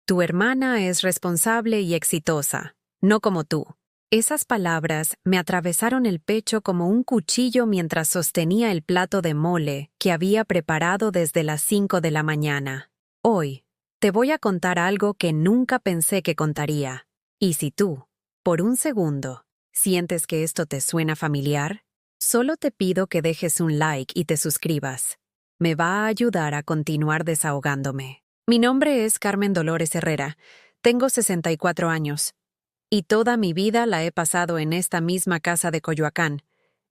Tu hermana es responsable y exitosa, no como tú. Esas palabras me atravesaron el pecho como un cuchillo mientras sostenía el plato de mole que había preparado desde las 5 de la mañana. Hoy, te voy a contar algo que nunca pensé que contaría. Y si tú, por un segundo, sientes que esto te suena familiar, solo te pido que dejes un like y te suscribas. Me va a ayudar a continuar desahogándome. Mi nombre es Carmen Dolores Herrera. Tengo 64 años. Y toda mi vida la he pasado en esta misma casa de Coyoacán,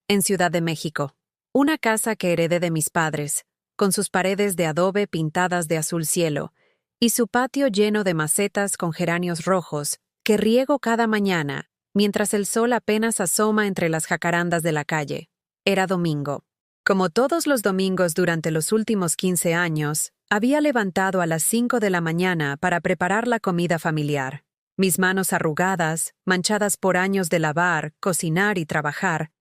en Ciudad de México. Una casa que heredé de mis padres, con sus paredes de adobe pintadas de azul cielo, y su patio lleno de macetas con geranios rojos, que riego cada mañana, mientras el sol apenas asoma entre las jacarandas de la calle. Era domingo. Como todos los domingos durante los últimos 15 años, había levantado a las 5 de la mañana para preparar la comida familiar. Mis manos arrugadas, manchadas por años de lavar, cocinar y trabajar,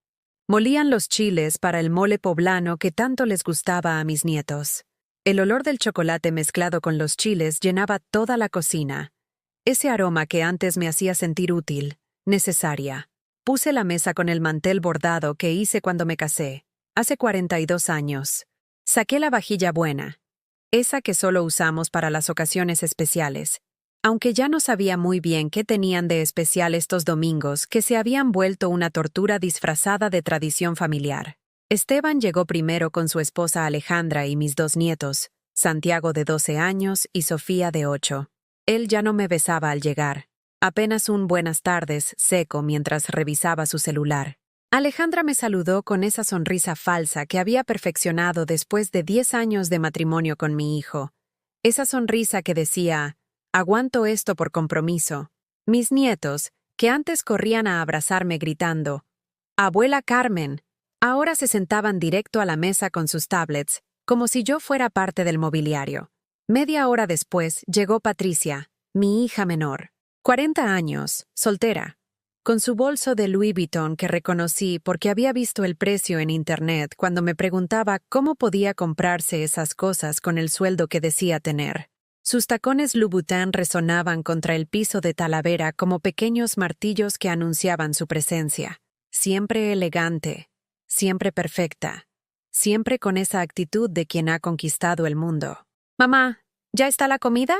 molían los chiles para el mole poblano que tanto les gustaba a mis nietos. El olor del chocolate mezclado con los chiles llenaba toda la cocina. Ese aroma que antes me hacía sentir útil, necesaria. Puse la mesa con el mantel bordado que hice cuando me casé, hace 42 años. Saqué la vajilla buena, esa que solo usamos para las ocasiones especiales. Aunque ya no sabía muy bien qué tenían de especial estos domingos que se habían vuelto una tortura disfrazada de tradición familiar. Esteban llegó primero con su esposa Alejandra y mis 2 nietos, Santiago de 12 años y Sofía de 8. Él ya no me besaba al llegar, apenas un buenas tardes seco mientras revisaba su celular. Alejandra me saludó con esa sonrisa falsa que había perfeccionado después de 10 años de matrimonio con mi hijo. Esa sonrisa que decía: aguanto esto por compromiso. Mis nietos, que antes corrían a abrazarme gritando, «¡Abuela Carmen!», ahora se sentaban directo a la mesa con sus tablets, como si yo fuera parte del mobiliario. Media hora después llegó Patricia, mi hija menor, 40 años, soltera, con su bolso de Louis Vuitton que reconocí porque había visto el precio en internet cuando me preguntaba cómo podía comprarse esas cosas con el sueldo que decía tener. Sus tacones Louboutin resonaban contra el piso de Talavera como pequeños martillos que anunciaban su presencia. Siempre elegante, siempre perfecta, siempre con esa actitud de quien ha conquistado el mundo. «Mamá, ¿ya está la comida?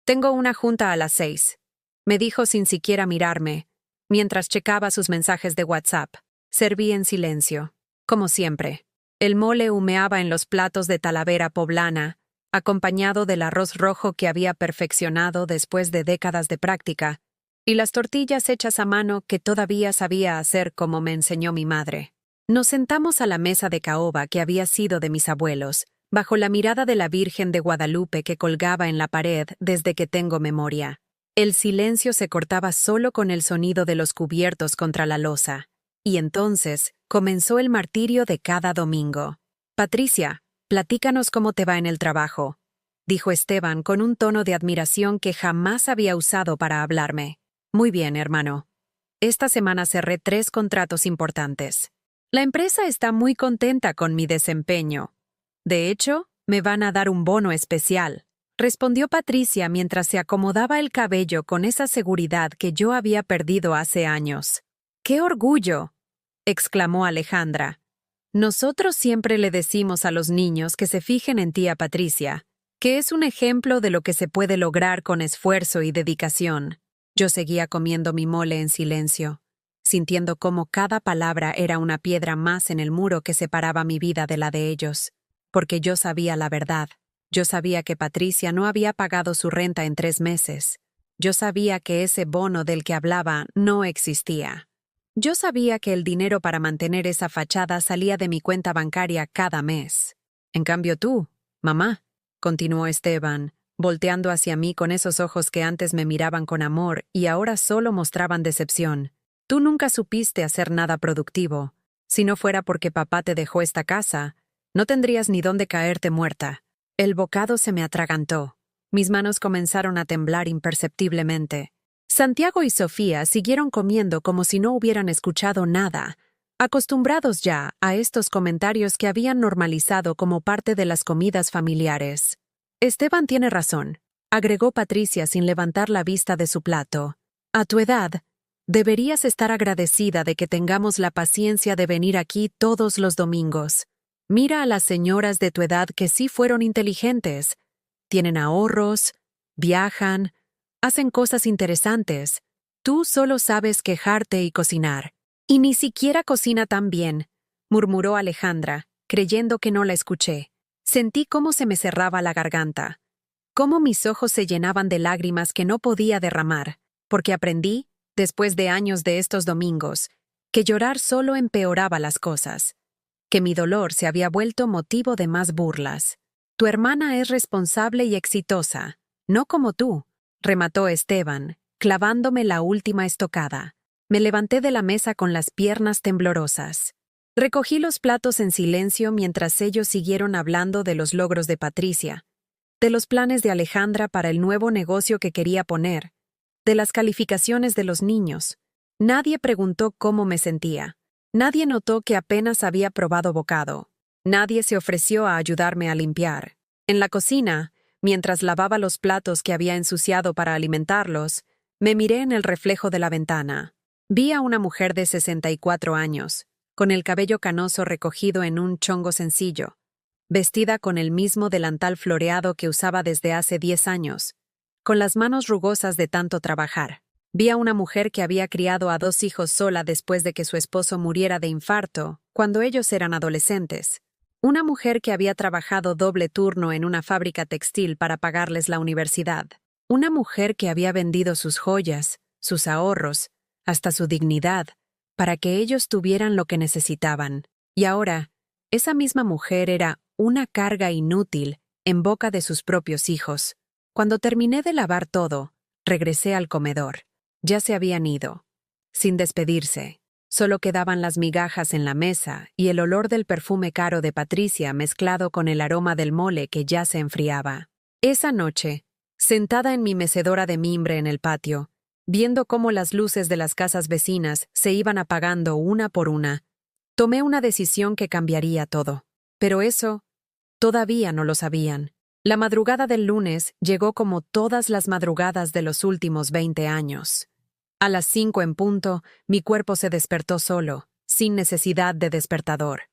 Tengo una junta a las 6», me dijo sin siquiera mirarme, mientras checaba sus mensajes de WhatsApp. Serví en silencio, como siempre. El mole humeaba en los platos de Talavera poblana, acompañado del arroz rojo que había perfeccionado después de décadas de práctica, y las tortillas hechas a mano que todavía sabía hacer como me enseñó mi madre. Nos sentamos a la mesa de caoba que había sido de mis abuelos, bajo la mirada de la Virgen de Guadalupe que colgaba en la pared desde que tengo memoria. El silencio se cortaba solo con el sonido de los cubiertos contra la loza, y entonces comenzó el martirio de cada domingo. «Patricia, platícanos cómo te va en el trabajo», dijo Esteban con un tono de admiración que jamás había usado para hablarme. «Muy bien, hermano. Esta semana cerré 3 contratos importantes. La empresa está muy contenta con mi desempeño. De hecho, me van a dar un bono especial», respondió Patricia mientras se acomodaba el cabello con esa seguridad que yo había perdido hace años. «¡Qué orgullo!», exclamó Alejandra. «Nosotros siempre le decimos a los niños que se fijen en tía Patricia, que es un ejemplo de lo que se puede lograr con esfuerzo y dedicación». Yo seguía comiendo mi mole en silencio, sintiendo cómo cada palabra era una piedra más en el muro que separaba mi vida de la de ellos, porque yo sabía la verdad. Yo sabía que Patricia no había pagado su renta en 3 meses. Yo sabía que ese bono del que hablaba no existía. Yo sabía que el dinero para mantener esa fachada salía de mi cuenta bancaria cada mes. «En cambio tú, mamá», continuó Esteban, volteando hacia mí con esos ojos que antes me miraban con amor y ahora solo mostraban decepción. «Tú nunca supiste hacer nada productivo. Si no fuera porque papá te dejó esta casa, no tendrías ni dónde caerte muerta». El bocado se me atragantó. Mis manos comenzaron a temblar imperceptiblemente. Santiago y Sofía siguieron comiendo como si no hubieran escuchado nada, acostumbrados ya a estos comentarios que habían normalizado como parte de las comidas familiares. «Esteban tiene razón», agregó Patricia sin levantar la vista de su plato. A tu edad, deberías estar agradecida de que tengamos la paciencia de venir aquí todos los domingos. Mira a las señoras de tu edad que sí fueron inteligentes. Tienen ahorros, viajan, hacen cosas interesantes. Tú solo sabes quejarte y cocinar. Y ni siquiera cocina tan bien, murmuró Alejandra, creyendo que no la escuché. Sentí cómo se me cerraba la garganta, cómo mis ojos se llenaban de lágrimas que no podía derramar, porque aprendí, después de años de estos domingos, que llorar solo empeoraba las cosas, que mi dolor se había vuelto motivo de más burlas. Tu hermana es responsable y exitosa, no como tú, remató Esteban, clavándome la última estocada. Me levanté de la mesa con las piernas temblorosas. Recogí los platos en silencio mientras ellos siguieron hablando de los logros de Patricia, de los planes de Alejandra para el nuevo negocio que quería poner, de las calificaciones de los niños. Nadie preguntó cómo me sentía. Nadie notó que apenas había probado bocado. Nadie se ofreció a ayudarme a limpiar. En la cocina, mientras lavaba los platos que había ensuciado para alimentarlos, me miré en el reflejo de la ventana. Vi a una mujer de 64 años, con el cabello canoso recogido en un chongo sencillo, vestida con el mismo delantal floreado que usaba desde hace 10 años, con las manos rugosas de tanto trabajar. Vi a una mujer que había criado a 2 hijos sola después de que su esposo muriera de infarto, cuando ellos eran adolescentes. Una mujer que había trabajado doble turno en una fábrica textil para pagarles la universidad. Una mujer que había vendido sus joyas, sus ahorros, hasta su dignidad, para que ellos tuvieran lo que necesitaban. Y ahora, esa misma mujer era una carga inútil en boca de sus propios hijos. Cuando terminé de lavar todo, regresé al comedor. Ya se habían ido, sin despedirse. Solo quedaban las migajas en la mesa y el olor del perfume caro de Patricia mezclado con el aroma del mole que ya se enfriaba. Esa noche, sentada en mi mecedora de mimbre en el patio, viendo cómo las luces de las casas vecinas se iban apagando una por una, tomé una decisión que cambiaría todo. Pero eso, todavía no lo sabían. La madrugada del lunes llegó como todas las madrugadas de los últimos 20 años. A las 5 en punto, mi cuerpo se despertó solo, sin necesidad de despertador.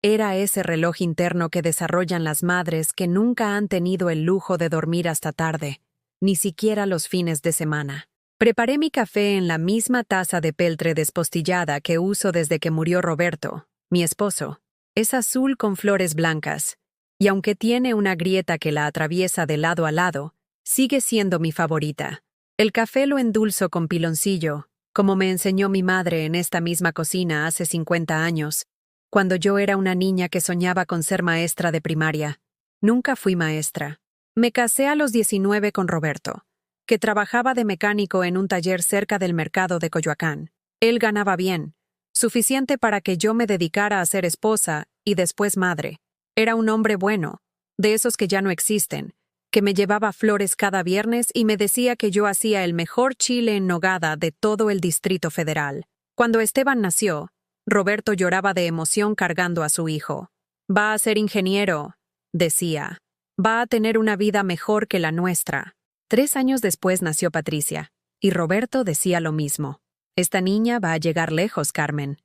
Era ese reloj interno que desarrollan las madres que nunca han tenido el lujo de dormir hasta tarde, ni siquiera los fines de semana. Preparé mi café en la misma taza de peltre despostillada que uso desde que murió Roberto, mi esposo. Es azul con flores blancas, y aunque tiene una grieta que la atraviesa de lado a lado, sigue siendo mi favorita. El café lo endulzo con piloncillo, como me enseñó mi madre en esta misma cocina hace 50 años, cuando yo era una niña que soñaba con ser maestra de primaria. Nunca fui maestra. Me casé a los 19 con Roberto, que trabajaba de mecánico en un taller cerca del mercado de Coyoacán. Él ganaba bien, suficiente para que yo me dedicara a ser esposa y después madre. Era un hombre bueno, de esos que ya no existen, que me llevaba flores cada viernes y me decía que yo hacía el mejor chile en nogada de todo el Distrito Federal. Cuando Esteban nació, Roberto lloraba de emoción cargando a su hijo. Va a ser ingeniero, decía. Va a tener una vida mejor que la nuestra. 3 años después nació Patricia, y Roberto decía lo mismo. Esta niña va a llegar lejos, Carmen.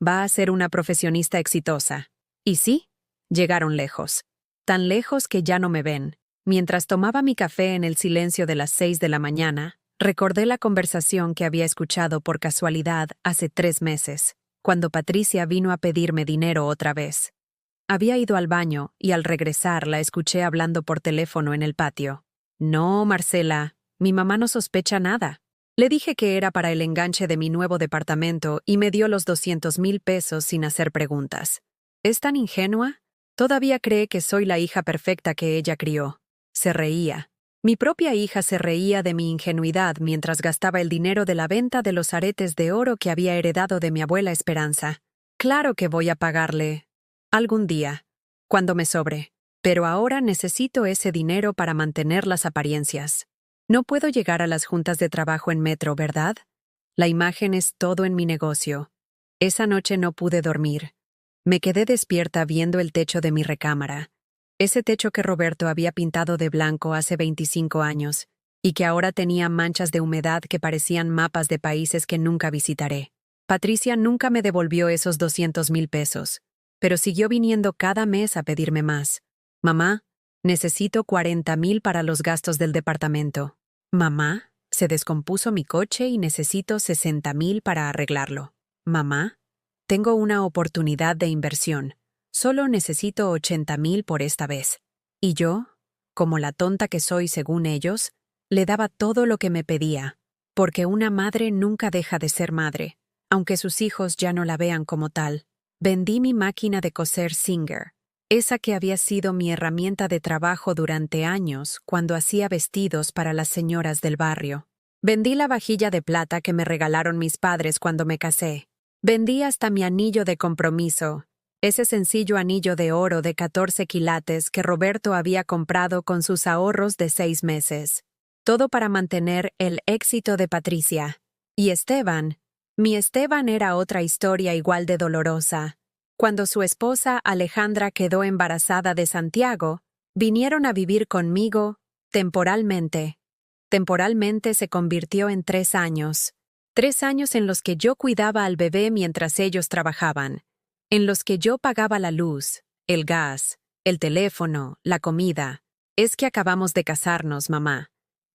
Va a ser una profesionista exitosa. Y sí, llegaron lejos. Tan lejos que ya no me ven. Mientras tomaba mi café en el silencio de las 6 de la mañana, recordé la conversación que había escuchado por casualidad hace 3 meses, cuando Patricia vino a pedirme dinero otra vez. Había ido al baño y al regresar la escuché hablando por teléfono en el patio. No, Marcela, mi mamá no sospecha nada. Le dije que era para el enganche de mi nuevo departamento y me dio los 200,000 pesos sin hacer preguntas. ¿Es tan ingenua? Todavía cree que soy la hija perfecta que ella crió. Se reía. Mi propia hija se reía de mi ingenuidad mientras gastaba el dinero de la venta de los aretes de oro que había heredado de mi abuela Esperanza. Claro que voy a pagarle. Algún día, cuando me sobre. Pero ahora necesito ese dinero para mantener las apariencias. No puedo llegar a las juntas de trabajo en metro, ¿verdad? La imagen es todo en mi negocio. Esa noche no pude dormir. Me quedé despierta viendo el techo de mi recámara. Ese techo que Roberto había pintado de blanco hace 25 años, y que ahora tenía manchas de humedad que parecían mapas de países que nunca visitaré. Patricia nunca me devolvió esos 200,000 pesos, pero siguió viniendo cada mes a pedirme más. Mamá, necesito 40,000 para los gastos del departamento. Mamá, se descompuso mi coche y necesito 60,000 para arreglarlo. Mamá, tengo una oportunidad de inversión. Solo necesito 80,000 por esta vez. Y yo, como la tonta que soy según ellos, le daba todo lo que me pedía, porque una madre nunca deja de ser madre, aunque sus hijos ya no la vean como tal. Vendí mi máquina de coser Singer, esa que había sido mi herramienta de trabajo durante años cuando hacía vestidos para las señoras del barrio. Vendí la vajilla de plata que me regalaron mis padres cuando me casé. Vendí hasta mi anillo de compromiso, ese sencillo anillo de oro de 14 quilates que Roberto había comprado con sus ahorros de 6 meses. Todo para mantener el éxito de Patricia. Y Esteban, mi Esteban era otra historia igual de dolorosa. Cuando su esposa Alejandra quedó embarazada de Santiago, vinieron a vivir conmigo temporalmente. Temporalmente se convirtió en 3 años. 3 años en los que yo cuidaba al bebé mientras ellos trabajaban, en los que yo pagaba la luz, el gas, el teléfono, la comida. Es que acabamos de casarnos, mamá.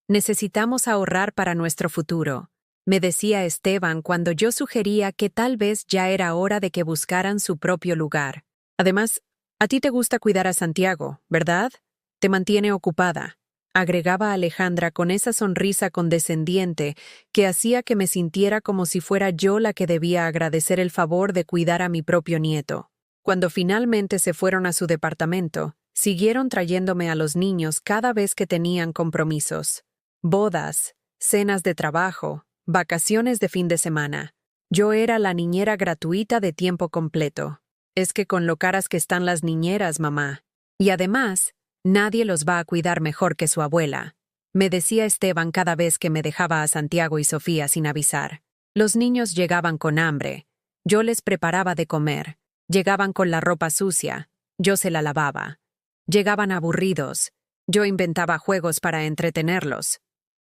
Necesitamos ahorrar para nuestro futuro, me decía Esteban cuando yo sugería que tal vez ya era hora de que buscaran su propio lugar. Además, a ti te gusta cuidar a Santiago, ¿verdad? Te mantiene ocupada, agregaba Alejandra con esa sonrisa condescendiente que hacía que me sintiera como si fuera yo la que debía agradecer el favor de cuidar a mi propio nieto. Cuando finalmente se fueron a su departamento, siguieron trayéndome a los niños cada vez que tenían compromisos. Bodas, cenas de trabajo, vacaciones de fin de semana. Yo era la niñera gratuita de tiempo completo. Es que con lo caras que están las niñeras, mamá. Y además, nadie los va a cuidar mejor que su abuela, me decía Esteban cada vez que me dejaba a Santiago y Sofía sin avisar. Los niños llegaban con hambre. Yo les preparaba de comer. Llegaban con la ropa sucia. Yo se la lavaba. Llegaban aburridos. Yo inventaba juegos para entretenerlos.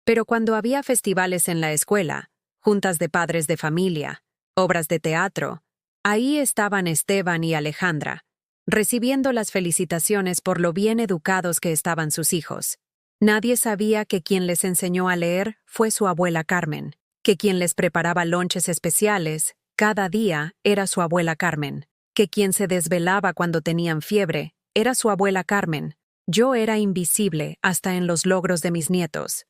Pero cuando había festivales en la escuela, juntas de padres de familia, obras de teatro, ahí estaban Esteban y Alejandra, recibiendo las felicitaciones por lo bien educados que estaban sus hijos. Nadie sabía que quien les enseñó a leer fue su abuela Carmen, que quien les preparaba lonches especiales cada día era su abuela Carmen, que quien se desvelaba cuando tenían fiebre era su abuela Carmen. Yo era invisible hasta en los logros de mis nietos.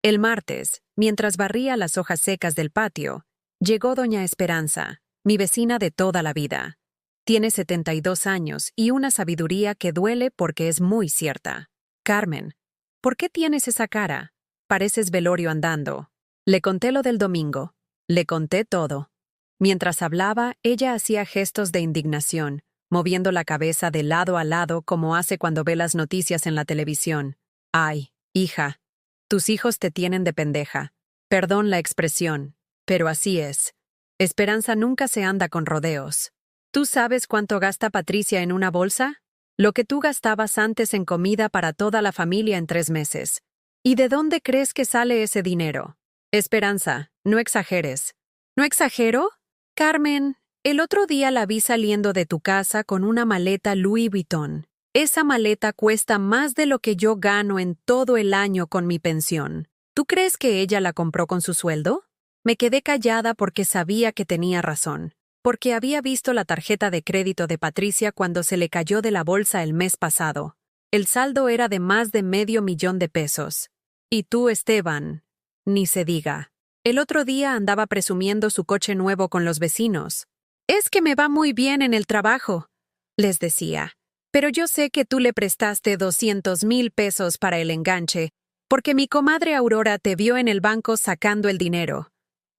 El martes, mientras barría las hojas secas del patio, llegó doña Esperanza, mi vecina de toda la vida. Tiene 72 años y una sabiduría que duele porque es muy cierta. Carmen, ¿por qué tienes esa cara? Pareces velorio andando. Le conté lo del domingo. Le conté todo. Mientras hablaba, ella hacía gestos de indignación, moviendo la cabeza de lado a lado como hace cuando ve las noticias en la televisión. Ay, hija, tus hijos te tienen de pendeja. Perdón la expresión, pero así es. Esperanza nunca se anda con rodeos. ¿Tú sabes cuánto gasta Patricia en una bolsa? Lo que tú gastabas antes en comida para toda la familia en 3 meses. ¿Y de dónde crees que sale ese dinero? Esperanza, no exageres. ¿No exagero? Carmen, el otro día la vi saliendo de tu casa con una maleta Louis Vuitton. Esa maleta cuesta más de lo que yo gano en todo el año con mi pensión. ¿Tú crees que ella la compró con su sueldo? Me quedé callada porque sabía que tenía razón, porque había visto la tarjeta de crédito de Patricia cuando se le cayó de la bolsa el mes pasado. El saldo era de más de $500,000. Y tú, Esteban, ni se diga. El otro día andaba presumiendo su coche nuevo con los vecinos. Es que me va muy bien en el trabajo, les decía. Pero yo sé que tú le prestaste 200,000 pesos para el enganche, porque mi comadre Aurora te vio en el banco sacando el dinero.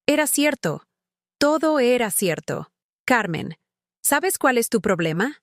Era cierto. Todo era cierto. Carmen, ¿sabes cuál es tu problema?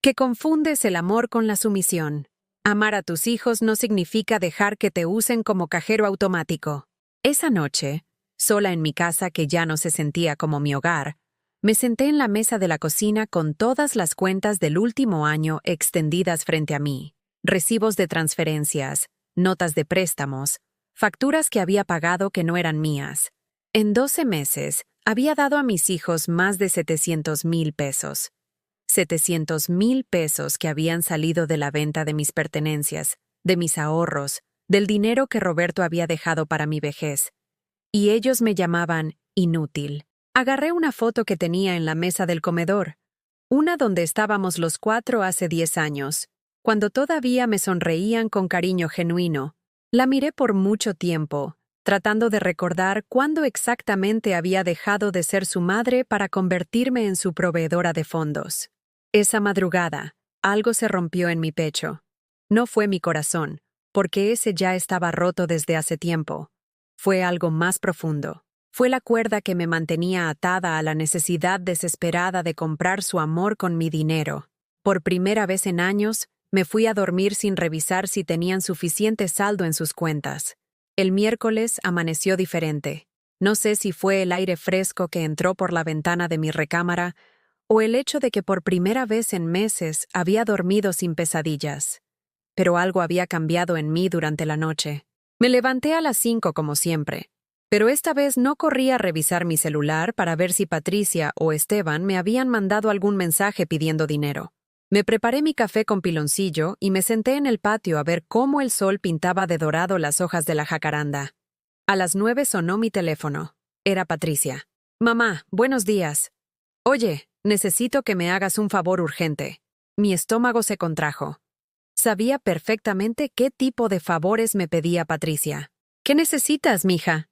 Que confundes el amor con la sumisión. Amar a tus hijos no significa dejar que te usen como cajero automático. Esa noche, sola en mi casa que ya no se sentía como mi hogar, me senté en la mesa de la cocina con todas las cuentas del último año extendidas frente a mí. recibos de transferencias, notas de préstamos, facturas que había pagado que no eran mías. En 12 meses, había dado a mis hijos más de 700,000 pesos. 700,000 pesos que habían salido de la venta de mis pertenencias, de mis ahorros, del dinero que Roberto había dejado para mi vejez. Y ellos me llamaban inútil. Agarré una foto que tenía en la mesa del comedor, una donde estábamos los 4 hace 10 años, cuando todavía me sonreían con cariño genuino. La miré por mucho tiempo, tratando de recordar cuándo exactamente había dejado de ser su madre para convertirme en su proveedora de fondos. Esa madrugada, algo se rompió en mi pecho. No fue mi corazón, porque ese ya estaba roto desde hace tiempo. Fue algo más profundo. Fue la cuerda que me mantenía atada a la necesidad desesperada de comprar su amor con mi dinero. Por primera vez en años, me fui a dormir sin revisar si tenían suficiente saldo en sus cuentas. El miércoles amaneció diferente. No sé si fue el aire fresco que entró por la ventana de mi recámara o el hecho de que por primera vez en meses había dormido sin pesadillas. Pero algo había cambiado en mí durante la noche. Me levanté a las 5 como siempre, pero esta vez no corrí a revisar mi celular para ver si Patricia o Esteban me habían mandado algún mensaje pidiendo dinero. Me preparé mi café con piloncillo y me senté en el patio a ver cómo el sol pintaba de dorado las hojas de la jacaranda. A las 9 sonó mi teléfono. Era Patricia. «Mamá, buenos días. Oye, necesito que me hagas un favor urgente». Mi estómago se contrajo. Sabía perfectamente qué tipo de favores me pedía Patricia. «¿Qué necesitas, mija?»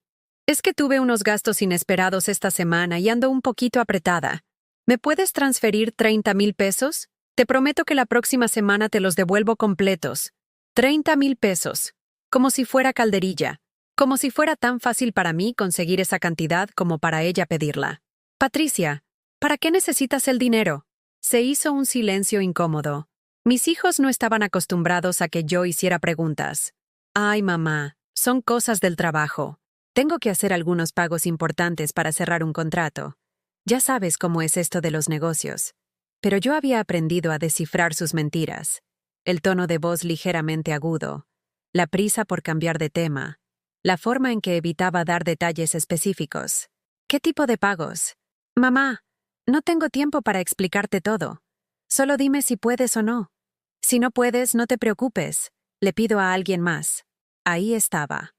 «Es que tuve unos gastos inesperados esta semana y ando un poquito apretada. ¿Me puedes transferir 30,000 pesos? Te prometo que la próxima semana te los devuelvo completos. 30,000 pesos. Como si fuera calderilla. Como si fuera tan fácil para mí conseguir esa cantidad como para ella pedirla. Patricia, ¿para qué necesitas el dinero?» Se hizo un silencio incómodo. Mis hijos no estaban acostumbrados a que yo hiciera preguntas. «Ay, mamá, son cosas del trabajo. Tengo que hacer algunos pagos importantes para cerrar un contrato. Ya sabes cómo es esto de los negocios». Pero yo había aprendido a descifrar sus mentiras. El tono de voz ligeramente agudo, la prisa por cambiar de tema, la forma en que evitaba dar detalles específicos. «¿Qué tipo de pagos?» «Mamá, no tengo tiempo para explicarte todo. Solo dime si puedes o no. Si no puedes, no te preocupes. Le pido a alguien más». Ahí estaba.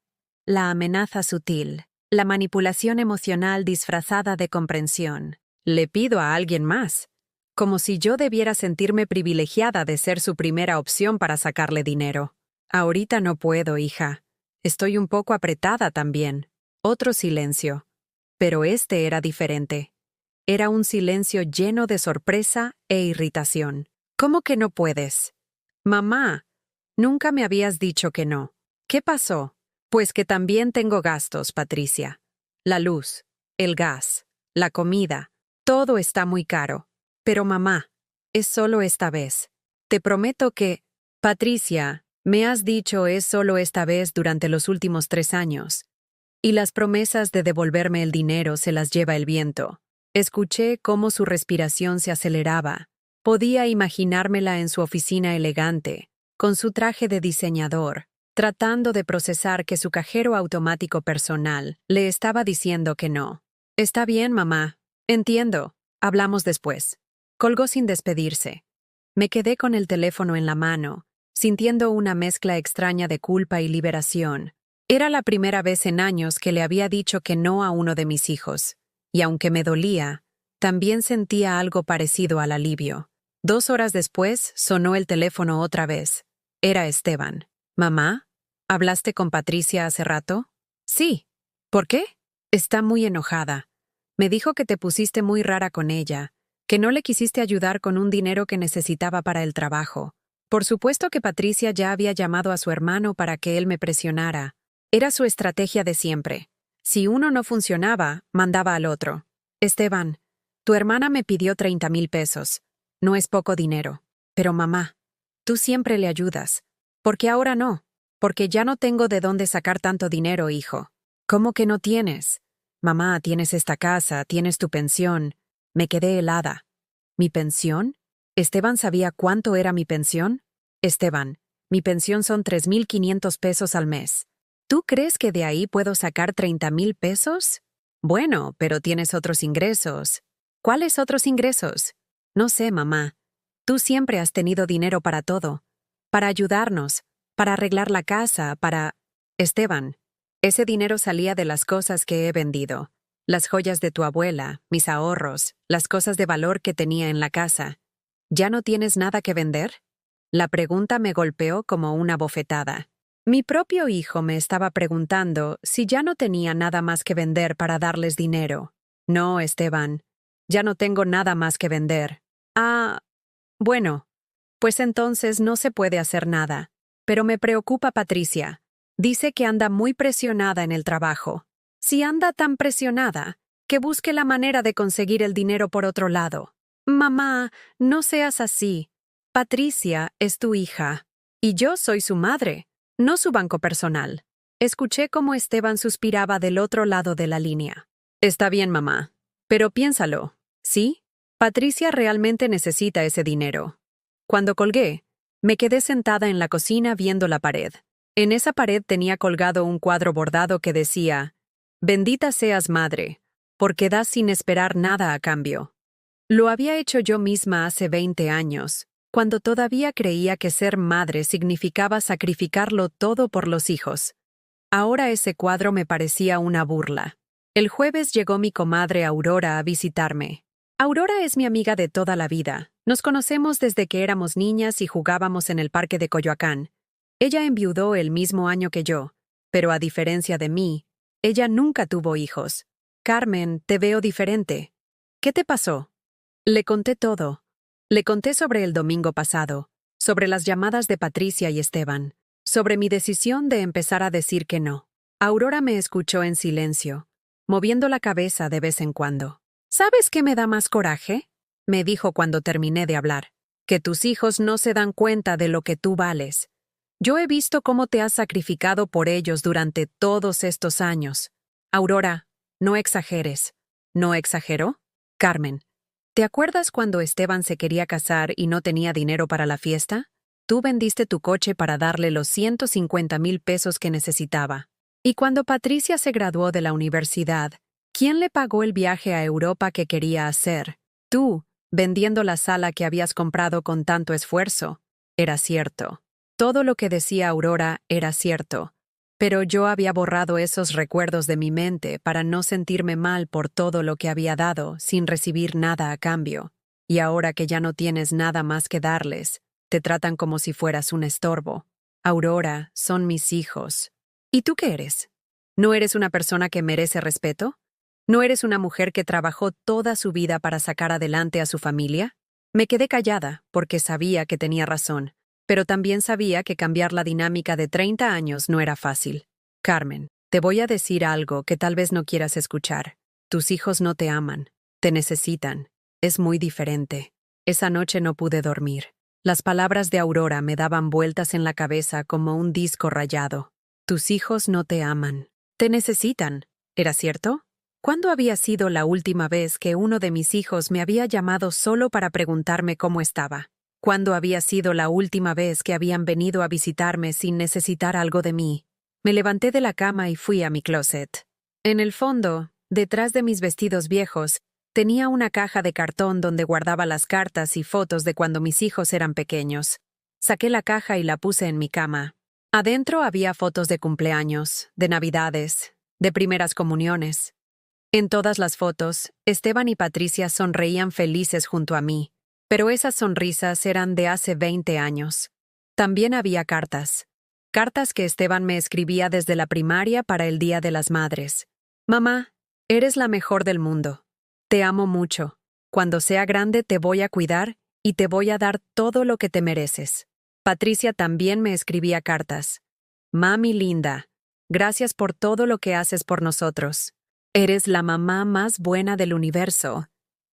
La amenaza sutil, la manipulación emocional disfrazada de comprensión. «Le pido a alguien más». Como si yo debiera sentirme privilegiada de ser su primera opción para sacarle dinero. «Ahorita no puedo, hija. Estoy un poco apretada también». Otro silencio. Pero este era diferente. Era un silencio lleno de sorpresa e irritación. «¿Cómo que no puedes?» «Mamá, nunca me habías dicho que no. ¿Qué pasó?» «Pues que también tengo gastos, Patricia. La luz, el gas, la comida, todo está muy caro. Pero mamá, es solo esta vez. Te prometo que...» «Patricia, me has dicho es solo esta vez durante los últimos 3 años. Y las promesas de devolverme el dinero se las lleva el viento». Escuché cómo su respiración se aceleraba. Podía imaginármela en su oficina elegante, con su traje de diseñador, tratando de procesar que su cajero automático personal le estaba diciendo que no. «Está bien, mamá. Entiendo. Hablamos después». Colgó sin despedirse. Me quedé con el teléfono en la mano, sintiendo una mezcla extraña de culpa y liberación. Era la primera vez en años que le había dicho que no a uno de mis hijos, y aunque me dolía, también sentía algo parecido al alivio. 2 horas después sonó el teléfono otra vez. Era Esteban. «Mamá, ¿hablaste con Patricia hace rato?» «Sí». «¿Por qué?» «Está muy enojada. Me dijo que te pusiste muy rara con ella, que no le quisiste ayudar con un dinero que necesitaba para el trabajo. Por supuesto que Patricia ya había llamado a su hermano para que él me presionara. Era su estrategia de siempre. Si uno no funcionaba, mandaba al otro. Esteban, tu hermana me pidió 30,000 pesos. No es poco dinero. Pero mamá, tú siempre le ayudas. ¿Por qué ahora no? Porque ya no tengo de dónde sacar tanto dinero, hijo. ¿Cómo que no tienes? Mamá, tienes esta casa, tienes tu pensión. Me quedé helada. ¿Mi pensión? ¿Esteban sabía cuánto era mi pensión? Esteban, Mi pensión son 3,500 pesos al mes. ¿Tú crees que de ahí puedo sacar 30,000 pesos? Bueno, pero tienes otros ingresos. ¿Cuáles otros ingresos? No sé, mamá. Tú siempre has tenido dinero para todo. Para ayudarnos, para arreglar la casa, para... Esteban, ese dinero salía de las cosas que he vendido. Las joyas de tu abuela, mis ahorros, las cosas de valor que tenía en la casa. ¿Ya no tienes nada que vender? La pregunta me golpeó como una bofetada. Mi propio hijo me estaba preguntando si ya no tenía nada más que vender para darles dinero. No, Esteban, ya no tengo nada más que vender. Ah, bueno, pues entonces no se puede hacer nada. Pero me preocupa Patricia. Dice que anda muy presionada en el trabajo. Si anda tan presionada, que busque la manera de conseguir el dinero por otro lado. Mamá, no seas así. Patricia es tu hija. Y yo soy su madre, no su banco personal. Escuché cómo Esteban suspiraba del otro lado de la línea. Está bien, mamá. Pero piénsalo. ¿Sí? Patricia realmente necesita ese dinero. Cuando colgué, me quedé sentada en la cocina viendo la pared. En esa pared tenía colgado un cuadro bordado que decía: Bendita seas madre, porque das sin esperar nada a cambio. Lo había hecho yo misma hace 20 años, cuando todavía creía que ser madre significaba sacrificarlo todo por los hijos. Ahora ese cuadro me parecía una burla. El jueves llegó mi comadre Aurora a visitarme. Aurora es mi amiga de toda la vida. Nos conocemos desde que éramos niñas y jugábamos en el parque de Coyoacán. Ella enviudó el mismo año que yo, pero a diferencia de mí, ella nunca tuvo hijos. Carmen, te veo diferente. ¿Qué te pasó? Le conté todo. Le conté sobre el domingo pasado, sobre las llamadas de Patricia y Esteban, sobre mi decisión de empezar a decir que no. Aurora me escuchó en silencio, moviendo la cabeza de vez en cuando. ¿Sabes qué me da más coraje? Me dijo cuando terminé de hablar. Que tus hijos no se dan cuenta de lo que tú vales. Yo he visto cómo te has sacrificado por ellos durante todos estos años. Aurora, no exageres. ¿No exageró? Carmen, ¿te acuerdas cuando Esteban se quería casar y no tenía dinero para la fiesta? Tú vendiste tu coche para darle los 150,000 pesos que necesitaba. Y cuando Patricia se graduó de la universidad, ¿quién le pagó el viaje a Europa que quería hacer? Tú, vendiendo la sala que habías comprado con tanto esfuerzo. Era cierto. Todo lo que decía Aurora era cierto. Pero yo había borrado esos recuerdos de mi mente para no sentirme mal por todo lo que había dado sin recibir nada a cambio. Y ahora que ya no tienes nada más que darles, te tratan como si fueras un estorbo. Aurora, son mis hijos. ¿Y tú qué eres? ¿No eres una persona que merece respeto? ¿No eres una mujer que trabajó toda su vida para sacar adelante a su familia? Me quedé callada porque sabía que tenía razón, pero también sabía que cambiar la dinámica de 30 años no era fácil. Carmen, te voy a decir algo que tal vez no quieras escuchar. Tus hijos no te aman, te necesitan. Es muy diferente. Esa noche no pude dormir. Las palabras de Aurora me daban vueltas en la cabeza como un disco rayado. Tus hijos no te aman, te necesitan. ¿Era cierto? ¿Cuándo había sido la última vez que uno de mis hijos me había llamado solo para preguntarme cómo estaba? ¿Cuándo había sido la última vez que habían venido a visitarme sin necesitar algo de mí? Me levanté de la cama y fui a mi closet. En el fondo, detrás de mis vestidos viejos, tenía una caja de cartón donde guardaba las cartas y fotos de cuando mis hijos eran pequeños. Saqué la caja y la puse en mi cama. Adentro había fotos de cumpleaños, de navidades, de primeras comuniones. En todas las fotos, Esteban y Patricia sonreían felices junto a mí, pero esas sonrisas eran de hace 20 años. También había cartas. Cartas que Esteban me escribía desde la primaria para el Día de las Madres. Mamá, eres la mejor del mundo. Te amo mucho. Cuando sea grande te voy a cuidar y te voy a dar todo lo que te mereces. Patricia también me escribía cartas. Mami linda, gracias por todo lo que haces por nosotros. Eres la mamá más buena del universo.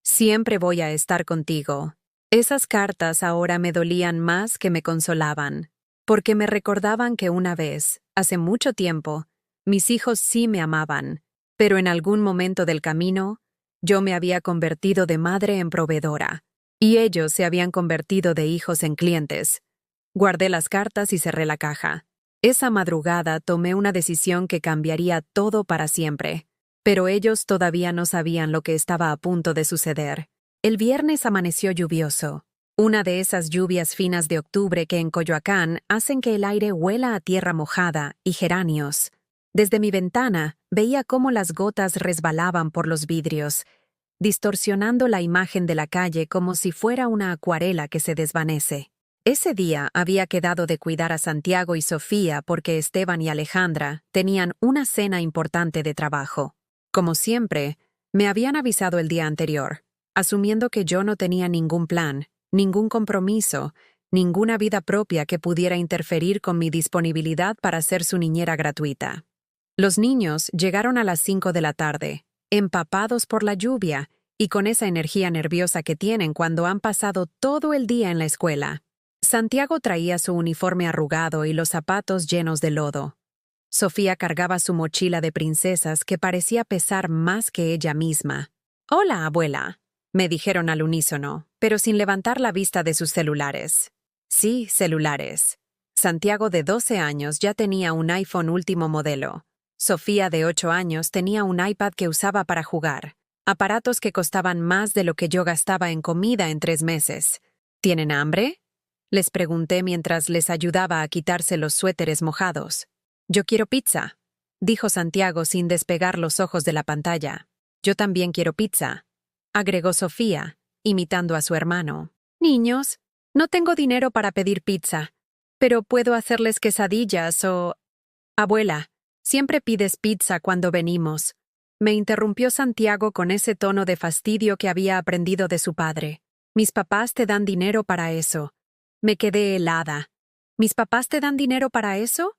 Siempre voy a estar contigo. Esas cartas ahora me dolían más que me consolaban, porque me recordaban que una vez, hace mucho tiempo, mis hijos sí me amaban, pero en algún momento del camino, yo me había convertido de madre en proveedora, y ellos se habían convertido de hijos en clientes. Guardé las cartas y cerré la caja. Esa madrugada tomé una decisión que cambiaría todo para siempre. Pero ellos todavía no sabían lo que estaba a punto de suceder. El viernes amaneció lluvioso. Una de esas lluvias finas de octubre que en Coyoacán hacen que el aire huela a tierra mojada y geranios. Desde mi ventana veía cómo las gotas resbalaban por los vidrios, distorsionando la imagen de la calle como si fuera una acuarela que se desvanece. Ese día había quedado de cuidar a Santiago y Sofía porque Esteban y Alejandra tenían una cena importante de trabajo. Como siempre, me habían avisado el día anterior, asumiendo que yo no tenía ningún plan, ningún compromiso, ninguna vida propia que pudiera interferir con mi disponibilidad para ser su niñera gratuita. Los niños llegaron a las 5 de la tarde, empapados por la lluvia y con esa energía nerviosa que tienen cuando han pasado todo el día en la escuela. Santiago traía su uniforme arrugado y los zapatos llenos de lodo. Sofía cargaba su mochila de princesas que parecía pesar más que ella misma. «Hola, abuela», me dijeron al unísono, pero sin levantar la vista de sus celulares. Sí, celulares. Santiago, de 12 años, ya tenía un iPhone último modelo. Sofía, de 8 años, tenía un iPad que usaba para jugar. Aparatos que costaban más de lo que yo gastaba en comida en 3 meses. ¿Tienen hambre?, les pregunté mientras les ayudaba a quitarse los suéteres mojados. «Yo quiero pizza», dijo Santiago sin despegar los ojos de la pantalla. «Yo también quiero pizza», agregó Sofía, imitando a su hermano. «Niños, no tengo dinero para pedir pizza, pero puedo hacerles quesadillas o...» «Abuela, siempre pides pizza cuando venimos», me interrumpió Santiago con ese tono de fastidio que había aprendido de su padre. «Mis papás te dan dinero para eso». Me quedé helada. ¿Mis papás te dan dinero para eso?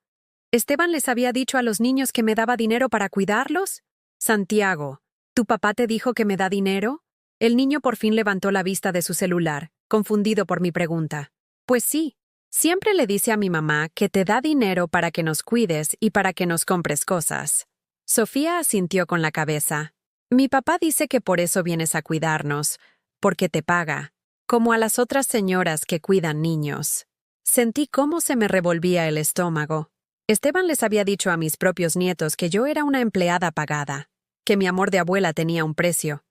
¿Esteban les había dicho a los niños que me daba dinero para cuidarlos? Santiago, ¿tu papá te dijo que me da dinero? El niño por fin levantó la vista de su celular, confundido por mi pregunta. Pues sí, siempre le dice a mi mamá que te da dinero para que nos cuides y para que nos compres cosas. Sofía asintió con la cabeza. Mi papá dice que por eso vienes a cuidarnos, porque te paga. Como a las otras señoras que cuidan niños. Sentí cómo se me revolvía el estómago. Esteban les había dicho a mis propios nietos que yo era una empleada pagada, que mi amor de abuela tenía un precio,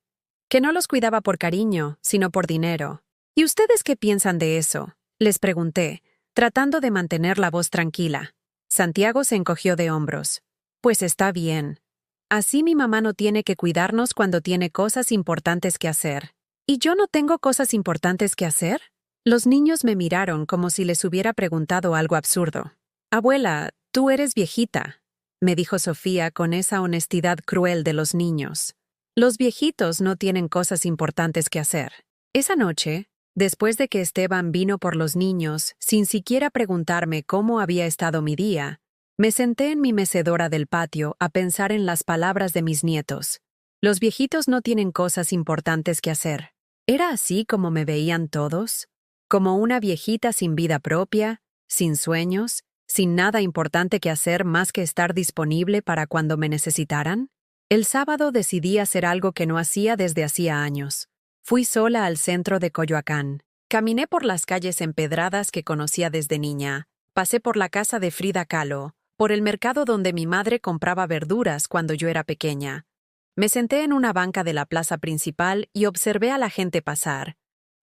que no los cuidaba por cariño, sino por dinero. ¿Y ustedes qué piensan de eso?, les pregunté, tratando de mantener la voz tranquila. Santiago se encogió de hombros. Pues está bien. Así mi mamá no tiene que cuidarnos cuando tiene cosas importantes que hacer. ¿Y yo no tengo cosas importantes que hacer? Los niños me miraron como si les hubiera preguntado algo absurdo. Abuela, tú eres viejita, me dijo Sofía con esa honestidad cruel de los niños. Los viejitos no tienen cosas importantes que hacer. Esa noche, después de que Esteban vino por los niños, sin siquiera preguntarme cómo había estado mi día, me senté en mi mecedora del patio a pensar en las palabras de mis nietos. Los viejitos no tienen cosas importantes que hacer. ¿Era así como me veían todos? ¿Como una viejita sin vida propia, sin sueños, sin nada importante que hacer más que estar disponible para cuando me necesitaran? El sábado decidí hacer algo que no hacía desde hacía años. Fui sola al centro de Coyoacán. Caminé por las calles empedradas que conocía desde niña. Pasé por la casa de Frida Kahlo, por el mercado donde mi madre compraba verduras cuando yo era pequeña. Me senté en una banca de la plaza principal y observé a la gente pasar.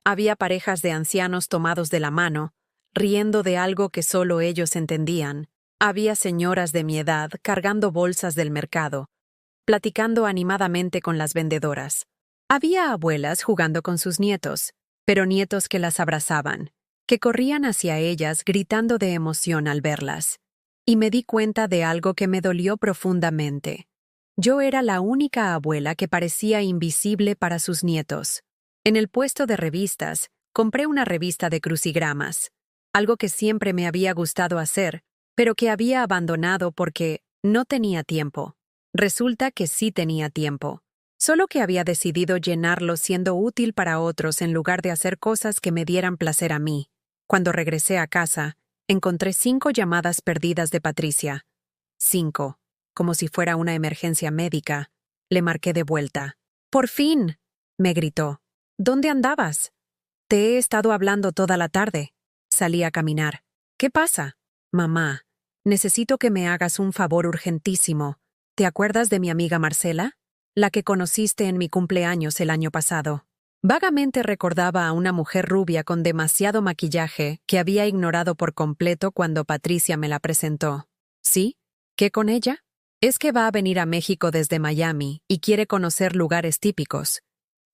Había parejas de ancianos tomados de la mano, riendo de algo que solo ellos entendían. Había señoras de mi edad cargando bolsas del mercado, platicando animadamente con las vendedoras. Había abuelas jugando con sus nietos, pero nietos que las abrazaban, que corrían hacia ellas gritando de emoción al verlas. Y me di cuenta de algo que me dolió profundamente. Yo era la única abuela que parecía invisible para sus nietos. En el puesto de revistas, compré una revista de crucigramas, algo que siempre me había gustado hacer, pero que había abandonado porque no tenía tiempo. Resulta que sí tenía tiempo, solo que había decidido llenarlo siendo útil para otros en lugar de hacer cosas que me dieran placer a mí. Cuando regresé a casa, encontré 5 llamadas perdidas de Patricia. 5. Como si fuera una emergencia médica, le marqué de vuelta. «¡Por fin!», me gritó. «¿Dónde andabas?». «Te he estado hablando toda la tarde». Salí a caminar. ¿Qué pasa? Mamá, necesito que me hagas un favor urgentísimo. ¿Te acuerdas de mi amiga Marcela? La que conociste en mi cumpleaños el año pasado. Vagamente recordaba a una mujer rubia con demasiado maquillaje que había ignorado por completo cuando Patricia me la presentó. ¿Sí? ¿Qué con ella? Es que va a venir a México desde Miami y quiere conocer lugares típicos.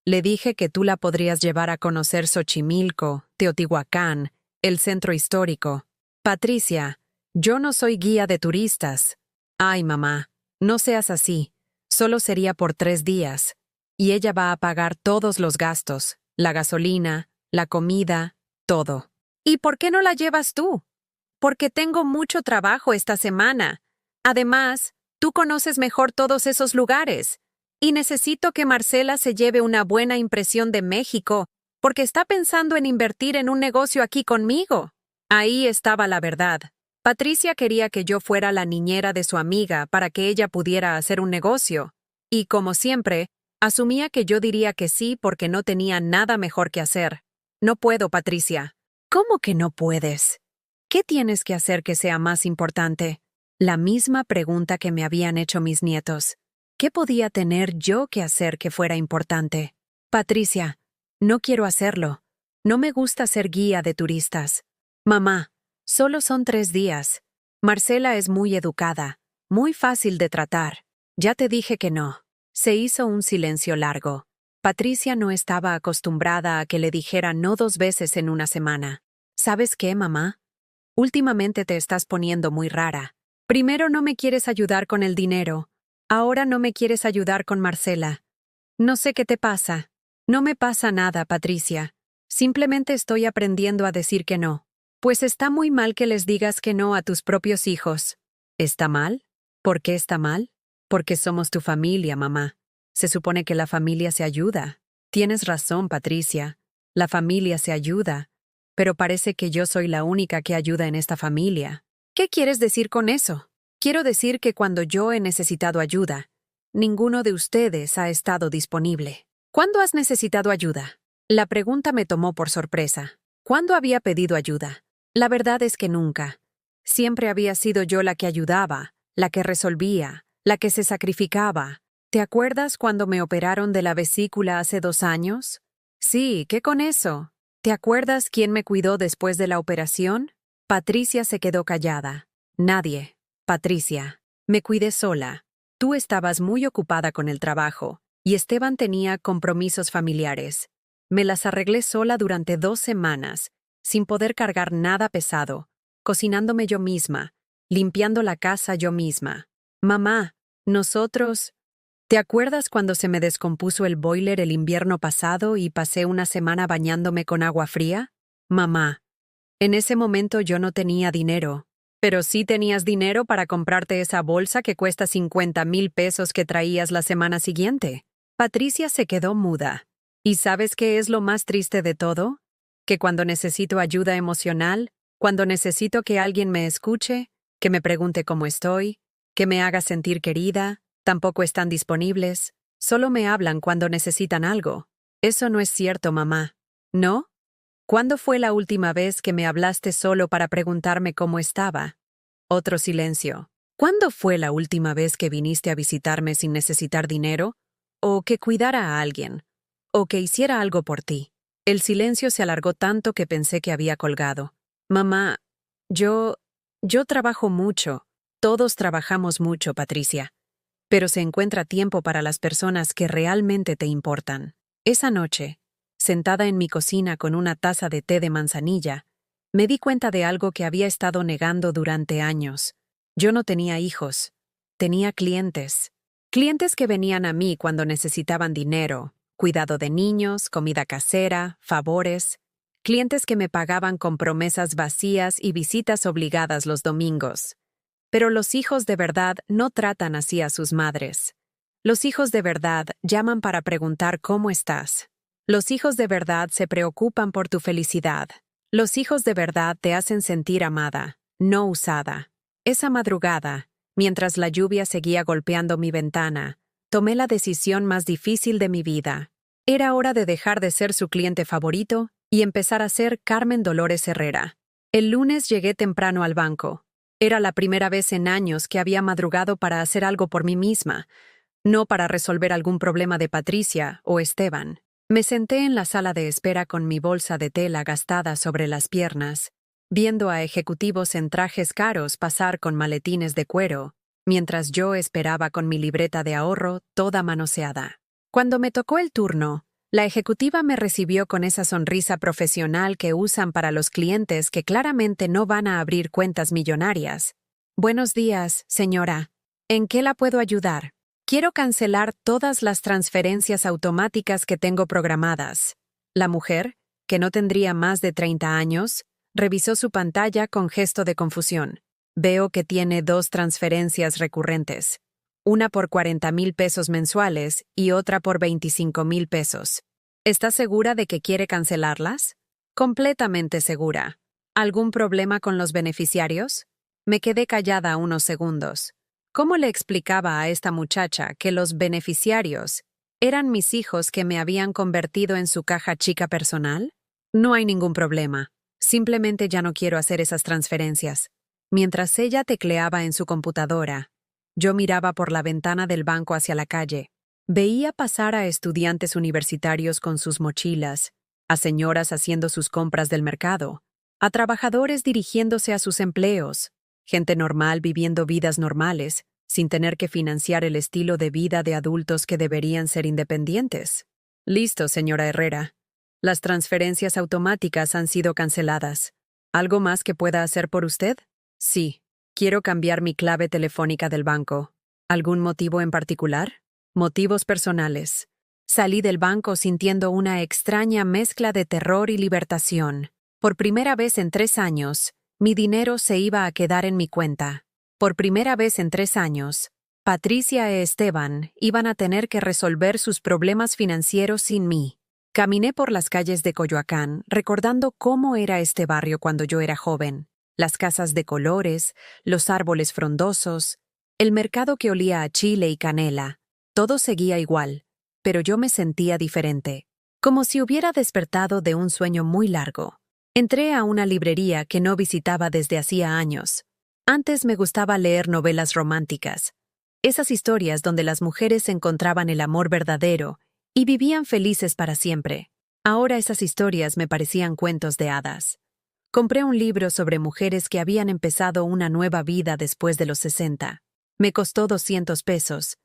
Le dije que tú la podrías llevar a conocer Xochimilco, Teotihuacán, el centro histórico. Patricia, yo no soy guía de turistas. Ay, mamá, no seas así. Solo sería por 3 días. Y ella va a pagar todos los gastos, la gasolina, la comida, todo. ¿Y por qué no la llevas tú? Porque tengo mucho trabajo esta semana. Además, tú conoces mejor todos esos lugares. Y necesito que Marcela se lleve una buena impresión de México, porque está pensando en invertir en un negocio aquí conmigo. Ahí estaba la verdad. Patricia quería que yo fuera la niñera de su amiga para que ella pudiera hacer un negocio. Y, como siempre, asumía que yo diría que sí porque no tenía nada mejor que hacer. No puedo, Patricia. ¿Cómo que no puedes? ¿Qué tienes que hacer que sea más importante? La misma pregunta que me habían hecho mis nietos. ¿Qué podía tener yo que hacer que fuera importante? Patricia, no quiero hacerlo. No me gusta ser guía de turistas. Mamá, solo son 3 días. Marcela es muy educada, muy fácil de tratar. Ya te dije que no. Se hizo un silencio largo. Patricia no estaba acostumbrada a que le dijera no 2 veces en una semana. ¿Sabes qué, mamá? Últimamente te estás poniendo muy rara. Primero no me quieres ayudar con el dinero. Ahora no me quieres ayudar con Marcela. No sé qué te pasa. No me pasa nada, Patricia. Simplemente estoy aprendiendo a decir que no. Pues está muy mal que les digas que no a tus propios hijos. ¿Está mal? ¿Por qué está mal? Porque somos tu familia, mamá. Se supone que la familia se ayuda. Tienes razón, Patricia. La familia se ayuda. Pero parece que yo soy la única que ayuda en esta familia. ¿Qué quieres decir con eso? Quiero decir que cuando yo he necesitado ayuda, ninguno de ustedes ha estado disponible. ¿Cuándo has necesitado ayuda? La pregunta me tomó por sorpresa. ¿Cuándo había pedido ayuda? La verdad es que nunca. Siempre había sido yo la que ayudaba, la que resolvía, la que se sacrificaba. ¿Te acuerdas cuando me operaron de la vesícula hace 2 años? Sí, ¿qué con eso? ¿Te acuerdas quién me cuidó después de la operación? Patricia se quedó callada. Nadie. Patricia, me cuidé sola. Tú estabas muy ocupada con el trabajo, y Esteban tenía compromisos familiares. Me las arreglé sola durante 2 semanas, sin poder cargar nada pesado, cocinándome yo misma, limpiando la casa yo misma. Mamá, nosotros... ¿Te acuerdas cuando se me descompuso el boiler el invierno pasado y pasé una semana bañándome con agua fría? Mamá, en ese momento yo no tenía dinero. Pero sí tenías dinero para comprarte esa bolsa que cuesta 50,000 pesos que traías la semana siguiente. Patricia se quedó muda. ¿Y sabes qué es lo más triste de todo? Que cuando necesito ayuda emocional, cuando necesito que alguien me escuche, que me pregunte cómo estoy, que me haga sentir querida, tampoco están disponibles, solo me hablan cuando necesitan algo. Eso no es cierto, mamá. ¿No? ¿Cuándo fue la última vez que me hablaste solo para preguntarme cómo estaba? Otro silencio. ¿Cuándo fue la última vez que viniste a visitarme sin necesitar dinero? ¿O que cuidara a alguien? ¿O que hiciera algo por ti? El silencio se alargó tanto que pensé que había colgado. Mamá, yo trabajo mucho. Todos trabajamos mucho, Patricia. Pero se encuentra tiempo para las personas que realmente te importan. Esa noche, sentada en mi cocina con una taza de té de manzanilla, me di cuenta de algo que había estado negando durante años. Yo no tenía hijos, tenía clientes. Clientes que venían a mí cuando necesitaban dinero, cuidado de niños, comida casera, favores. Clientes que me pagaban con promesas vacías y visitas obligadas los domingos. Pero los hijos de verdad no tratan así a sus madres. Los hijos de verdad llaman para preguntar cómo estás. Los hijos de verdad se preocupan por tu felicidad. Los hijos de verdad te hacen sentir amada, no usada. Esa madrugada, mientras la lluvia seguía golpeando mi ventana, tomé la decisión más difícil de mi vida. Era hora de dejar de ser su cliente favorito y empezar a ser Carmen Dolores Herrera. El lunes llegué temprano al banco. Era la primera vez en años que había madrugado para hacer algo por mí misma, no para resolver algún problema de Patricia o Esteban. Me senté en la sala de espera con mi bolsa de tela gastada sobre las piernas, viendo a ejecutivos en trajes caros pasar con maletines de cuero, mientras yo esperaba con mi libreta de ahorro toda manoseada. Cuando me tocó el turno, la ejecutiva me recibió con esa sonrisa profesional que usan para los clientes que claramente no van a abrir cuentas millonarias. Buenos días, señora. ¿En qué la puedo ayudar? Quiero cancelar todas las transferencias automáticas que tengo programadas. La mujer, que no tendría más de 30 años, revisó su pantalla con gesto de confusión. Veo que tiene 2 transferencias recurrentes. Una por 40,000 pesos mensuales y otra por 25,000 pesos. ¿Está segura de que quiere cancelarlas? Completamente segura. ¿Algún problema con los beneficiarios? Me quedé callada unos segundos. ¿Cómo le explicaba a esta muchacha que los beneficiarios eran mis hijos que me habían convertido en su caja chica personal? No hay ningún problema. Simplemente ya no quiero hacer esas transferencias. Mientras ella tecleaba en su computadora, yo miraba por la ventana del banco hacia la calle. Veía pasar a estudiantes universitarios con sus mochilas, a señoras haciendo sus compras del mercado, a trabajadores dirigiéndose a sus empleos, gente normal viviendo vidas normales, sin tener que financiar el estilo de vida de adultos que deberían ser independientes. Listo, señora Herrera. Las transferencias automáticas han sido canceladas. ¿Algo más que pueda hacer por usted? Sí. Quiero cambiar mi clave telefónica del banco. ¿Algún motivo en particular? Motivos personales. Salí del banco sintiendo una extraña mezcla de terror y libertación. Por primera vez en 3 años, mi dinero se iba a quedar en mi cuenta. Por primera vez en 3 años, Patricia e Esteban iban a tener que resolver sus problemas financieros sin mí. Caminé por las calles de Coyoacán, recordando cómo era este barrio cuando yo era joven. Las casas de colores, los árboles frondosos, el mercado que olía a chile y canela. Todo seguía igual, pero yo me sentía diferente, como si hubiera despertado de un sueño muy largo. Entré a una librería que no visitaba desde hacía años. Antes me gustaba leer novelas románticas, esas historias donde las mujeres encontraban el amor verdadero y vivían felices para siempre. Ahora esas historias me parecían cuentos de hadas. Compré un libro sobre mujeres que habían empezado una nueva vida después de los 60. Me costó 200 pesos,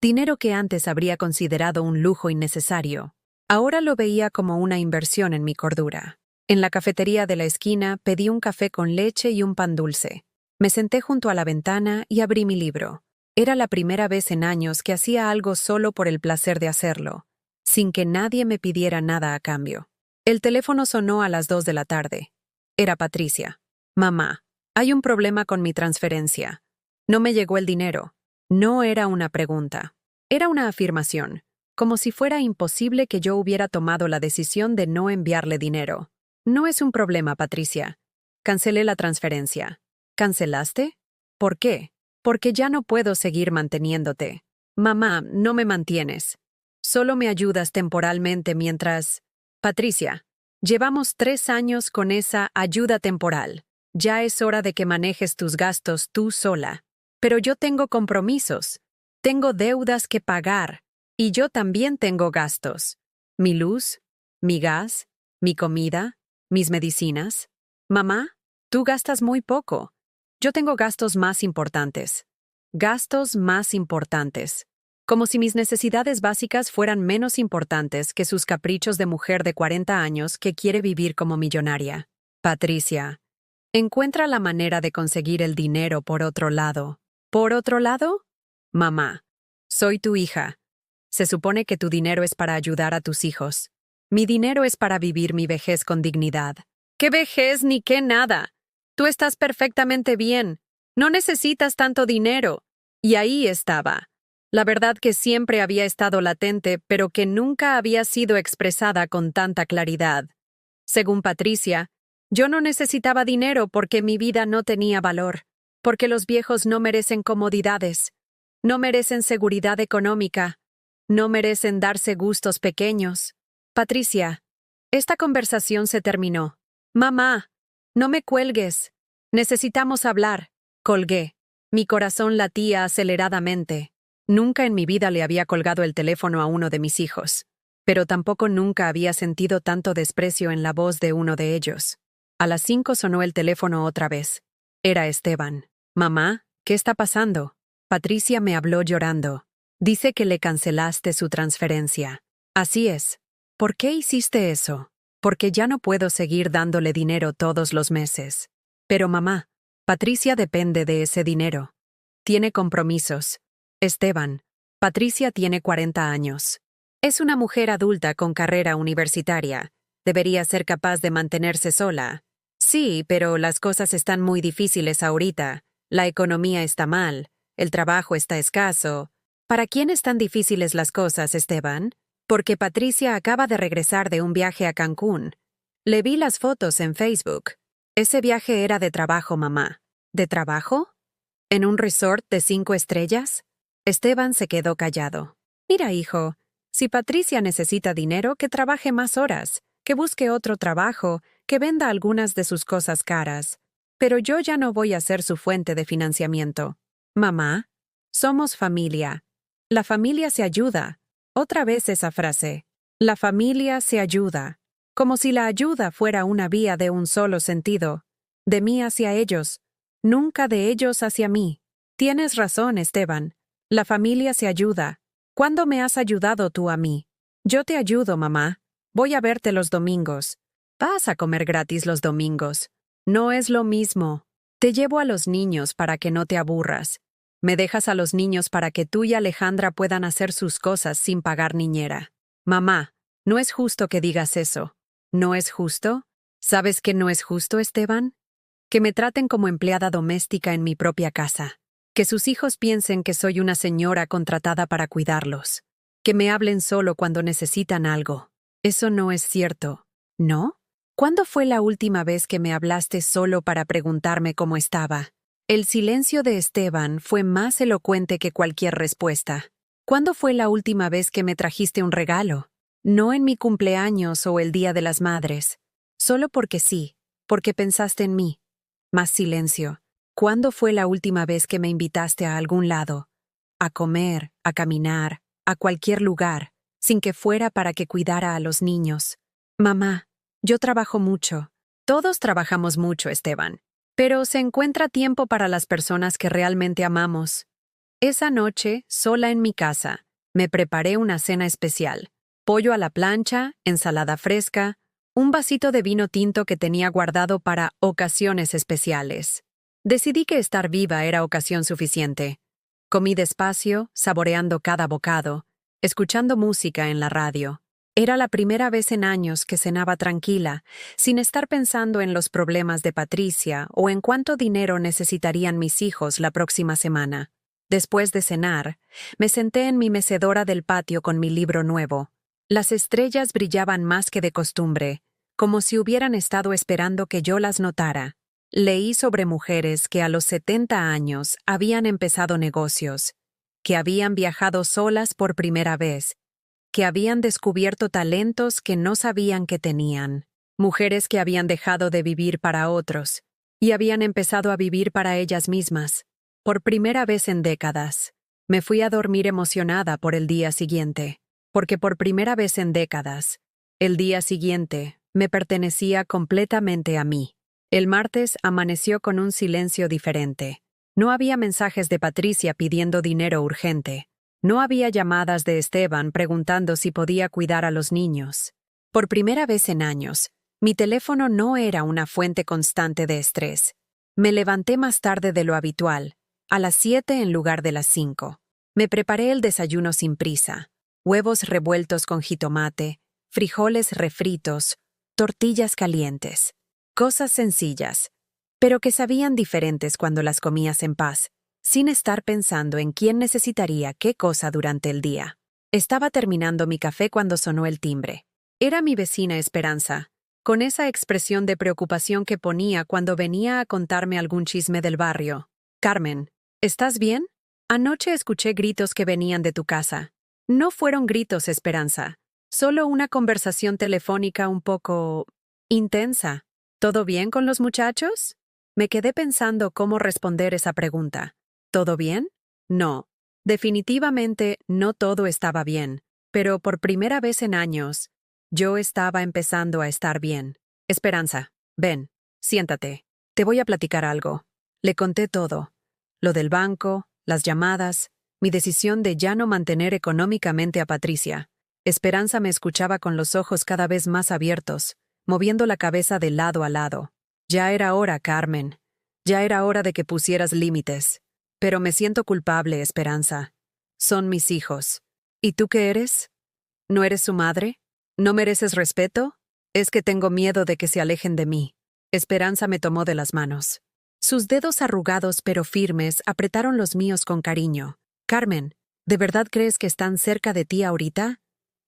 dinero que antes habría considerado un lujo innecesario. Ahora lo veía como una inversión en mi cordura. En la cafetería de la esquina pedí un café con leche y un pan dulce. Me senté junto a la ventana y abrí mi libro. Era la primera vez en años que hacía algo solo por el placer de hacerlo, sin que nadie me pidiera nada a cambio. El teléfono sonó a las 2 de la tarde. Era Patricia. Mamá, hay un problema con mi transferencia. No me llegó el dinero. No era una pregunta. Era una afirmación, como si fuera imposible que yo hubiera tomado la decisión de no enviarle dinero. No es un problema, Patricia. Cancelé la transferencia. ¿Cancelaste? ¿Por qué? Porque ya no puedo seguir manteniéndote. Mamá, no me mantienes. Solo me ayudas temporalmente mientras... Patricia, llevamos 3 años con esa ayuda temporal. Ya es hora de que manejes tus gastos tú sola. Pero yo tengo compromisos. Tengo deudas que pagar. Y yo también tengo gastos. Mi luz, mi gas, mi comida, mis medicinas. Mamá, tú gastas muy poco. Yo tengo gastos más importantes. Gastos más importantes. Como si mis necesidades básicas fueran menos importantes que sus caprichos de mujer de 40 años que quiere vivir como millonaria. Patricia, encuentra la manera de conseguir el dinero por otro lado. ¿Por otro lado? Mamá, soy tu hija. Se supone que tu dinero es para ayudar a tus hijos. Mi dinero es para vivir mi vejez con dignidad. ¿Qué vejez ni qué nada? Tú estás perfectamente bien. No necesitas tanto dinero. Y ahí estaba. La verdad que siempre había estado latente, pero que nunca había sido expresada con tanta claridad. Según Patricia, yo no necesitaba dinero porque mi vida no tenía valor, porque los viejos no merecen comodidades, no merecen seguridad económica, no merecen darse gustos pequeños. Patricia, esta conversación se terminó. Mamá, No me cuelgues. Necesitamos hablar. Colgué. Mi corazón latía aceleradamente. Nunca en mi vida le había colgado el teléfono a uno de mis hijos, pero tampoco nunca había sentido tanto desprecio en la voz de uno de ellos. A las 5 sonó el teléfono otra vez. Era Esteban. Mamá, ¿qué está pasando? Patricia me habló llorando. Dice que le cancelaste su transferencia. Así es. ¿Por qué hiciste eso? Porque ya no puedo seguir dándole dinero todos los meses. Pero mamá, Patricia depende de ese dinero. Tiene compromisos. Esteban, Patricia tiene 40 años. Es una mujer adulta con carrera universitaria. Debería ser capaz de mantenerse sola. Sí, pero las cosas están muy difíciles ahorita. La economía está mal. El trabajo está escaso. ¿Para quién están difíciles las cosas, Esteban? Porque Patricia acaba de regresar de un viaje a Cancún. Le vi las fotos en Facebook. Ese viaje era de trabajo, mamá. ¿De trabajo? ¿En un resort de 5 estrellas? Esteban se quedó callado. Mira, hijo, si Patricia necesita dinero, que trabaje más horas, que busque otro trabajo, que venda algunas de sus cosas caras. Pero yo ya no voy a ser su fuente de financiamiento. Mamá, somos familia. La familia se ayuda. Otra vez esa frase. La familia se ayuda. Como si la ayuda fuera una vía de un solo sentido. De mí hacia ellos. Nunca de ellos hacia mí. Tienes razón, Esteban. La familia se ayuda. ¿Cuándo me has ayudado tú a mí? Yo te ayudo, mamá. Voy a verte los domingos. Vas a comer gratis los domingos. No es lo mismo. Te llevo a los niños para que no te aburras. Me dejas a los niños para que tú y Alejandra puedan hacer sus cosas sin pagar niñera. Mamá, no es justo que digas eso. ¿No es justo? ¿Sabes qué no es justo, Esteban? Que me traten como empleada doméstica en mi propia casa. Que sus hijos piensen que soy una señora contratada para cuidarlos. Que me hablen solo cuando necesitan algo. Eso no es cierto, ¿no? ¿Cuándo fue la última vez que me hablaste solo para preguntarme cómo estaba? El silencio de Esteban fue más elocuente que cualquier respuesta. ¿Cuándo fue la última vez que me trajiste un regalo? No en mi cumpleaños o el Día de las Madres. Solo porque sí, porque pensaste en mí. Más silencio. ¿Cuándo fue la última vez que me invitaste a algún lado? A comer, a caminar, a cualquier lugar, sin que fuera para que cuidara a los niños. Mamá, yo trabajo mucho. Todos trabajamos mucho, Esteban. Pero se encuentra tiempo para las personas que realmente amamos. Esa noche, sola en mi casa, me preparé una cena especial. Pollo a la plancha, ensalada fresca, un vasito de vino tinto que tenía guardado para ocasiones especiales. Decidí que estar viva era ocasión suficiente. Comí despacio, saboreando cada bocado, escuchando música en la radio. Era la primera vez en años que cenaba tranquila, sin estar pensando en los problemas de Patricia o en cuánto dinero necesitarían mis hijos la próxima semana. Después de cenar, me senté en mi mecedora del patio con mi libro nuevo. Las estrellas brillaban más que de costumbre, como si hubieran estado esperando que yo las notara. Leí sobre mujeres que a los 70 años habían empezado negocios, que habían viajado solas por primera vez, que habían descubierto talentos que no sabían que tenían, mujeres que habían dejado de vivir para otros y habían empezado a vivir para ellas mismas. Por primera vez en décadas, me fui a dormir emocionada por el día siguiente, porque por primera vez en décadas, el día siguiente me pertenecía completamente a mí. El martes amaneció con un silencio diferente. No había mensajes de Patricia pidiendo dinero urgente. No había llamadas de Esteban preguntando si podía cuidar a los niños. Por primera vez en años, mi teléfono no era una fuente constante de estrés. Me levanté más tarde de lo habitual, a las 7 en lugar de las 5. Me preparé el desayuno sin prisa. Huevos revueltos con jitomate, frijoles refritos, tortillas calientes. Cosas sencillas, pero que sabían diferentes cuando las comías en paz, sin estar pensando en quién necesitaría qué cosa durante el día. Estaba terminando mi café cuando sonó el timbre. Era mi vecina Esperanza, con esa expresión de preocupación que ponía cuando venía a contarme algún chisme del barrio. Carmen, ¿estás bien? Anoche escuché gritos que venían de tu casa. No fueron gritos, Esperanza, solo una conversación telefónica un poco intensa. ¿Todo bien con los muchachos? Me quedé pensando cómo responder esa pregunta. ¿Todo bien? No. Definitivamente no todo estaba bien, pero por primera vez en años, yo estaba empezando a estar bien. Esperanza, ven, siéntate. Te voy a platicar algo. Le conté todo. Lo del banco, las llamadas, mi decisión de ya no mantener económicamente a Patricia. Esperanza me escuchaba con los ojos cada vez más abiertos, moviendo la cabeza de lado a lado. Ya era hora, Carmen. Ya era hora de que pusieras límites. Pero me siento culpable, Esperanza. Son mis hijos. ¿Y tú qué eres? ¿No eres su madre? ¿No mereces respeto? Es que tengo miedo de que se alejen de mí. Esperanza me tomó de las manos. Sus dedos arrugados pero firmes apretaron los míos con cariño. Carmen, ¿de verdad crees que están cerca de ti ahorita?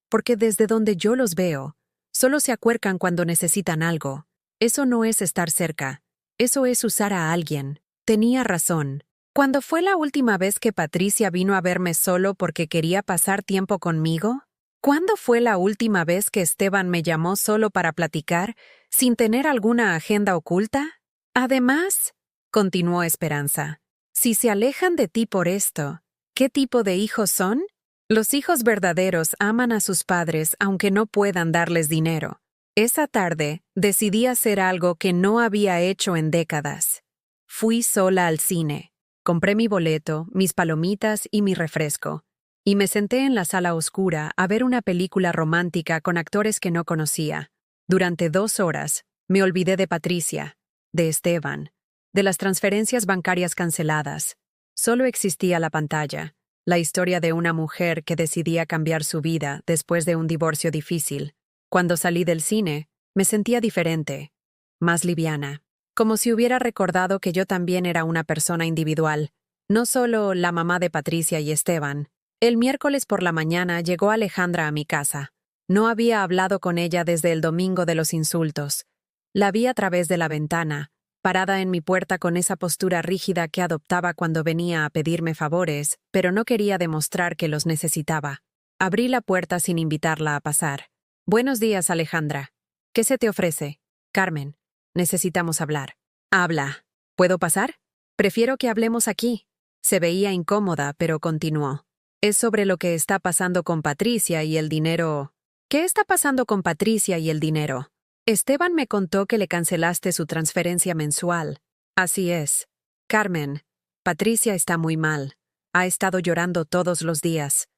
Porque desde donde yo los veo, solo se acuercan cuando necesitan algo. Eso no es estar cerca. Eso es usar a alguien. Tenía razón. ¿Cuándo fue la última vez que Patricia vino a verme solo porque quería pasar tiempo conmigo? ¿Cuándo fue la última vez que Esteban me llamó solo para platicar, sin tener alguna agenda oculta? Además, continuó Esperanza, si se alejan de ti por esto, ¿qué tipo de hijos son? Los hijos verdaderos aman a sus padres aunque no puedan darles dinero. Esa tarde decidí hacer algo que no había hecho en décadas. Fui sola al cine. Compré mi boleto, mis palomitas y mi refresco. Y me senté en la sala oscura a ver una película romántica con actores que no conocía. Durante 2 horas, me olvidé de Patricia, de Esteban, de las transferencias bancarias canceladas. Solo existía la pantalla, la historia de una mujer que decidía cambiar su vida después de un divorcio difícil. Cuando salí del cine, me sentía diferente, más liviana, como si hubiera recordado que yo también era una persona individual, no solo la mamá de Patricia y Esteban. El miércoles por la mañana llegó Alejandra a mi casa. No había hablado con ella desde el domingo de los insultos. La vi a través de la ventana, parada en mi puerta con esa postura rígida que adoptaba cuando venía a pedirme favores, pero no quería demostrar que los necesitaba. Abrí la puerta sin invitarla a pasar. «Buenos días, Alejandra. ¿Qué se te ofrece?» «Carmen, necesitamos hablar». «Habla. ¿Puedo pasar?» «Prefiero que hablemos aquí». Se veía incómoda, pero continuó. «Es sobre lo que está pasando con Patricia y el dinero». «¿Qué está pasando con Patricia y el dinero?» «Esteban me contó que le cancelaste su transferencia mensual». «Así es. Carmen, Patricia está muy mal. Ha estado llorando todos los días.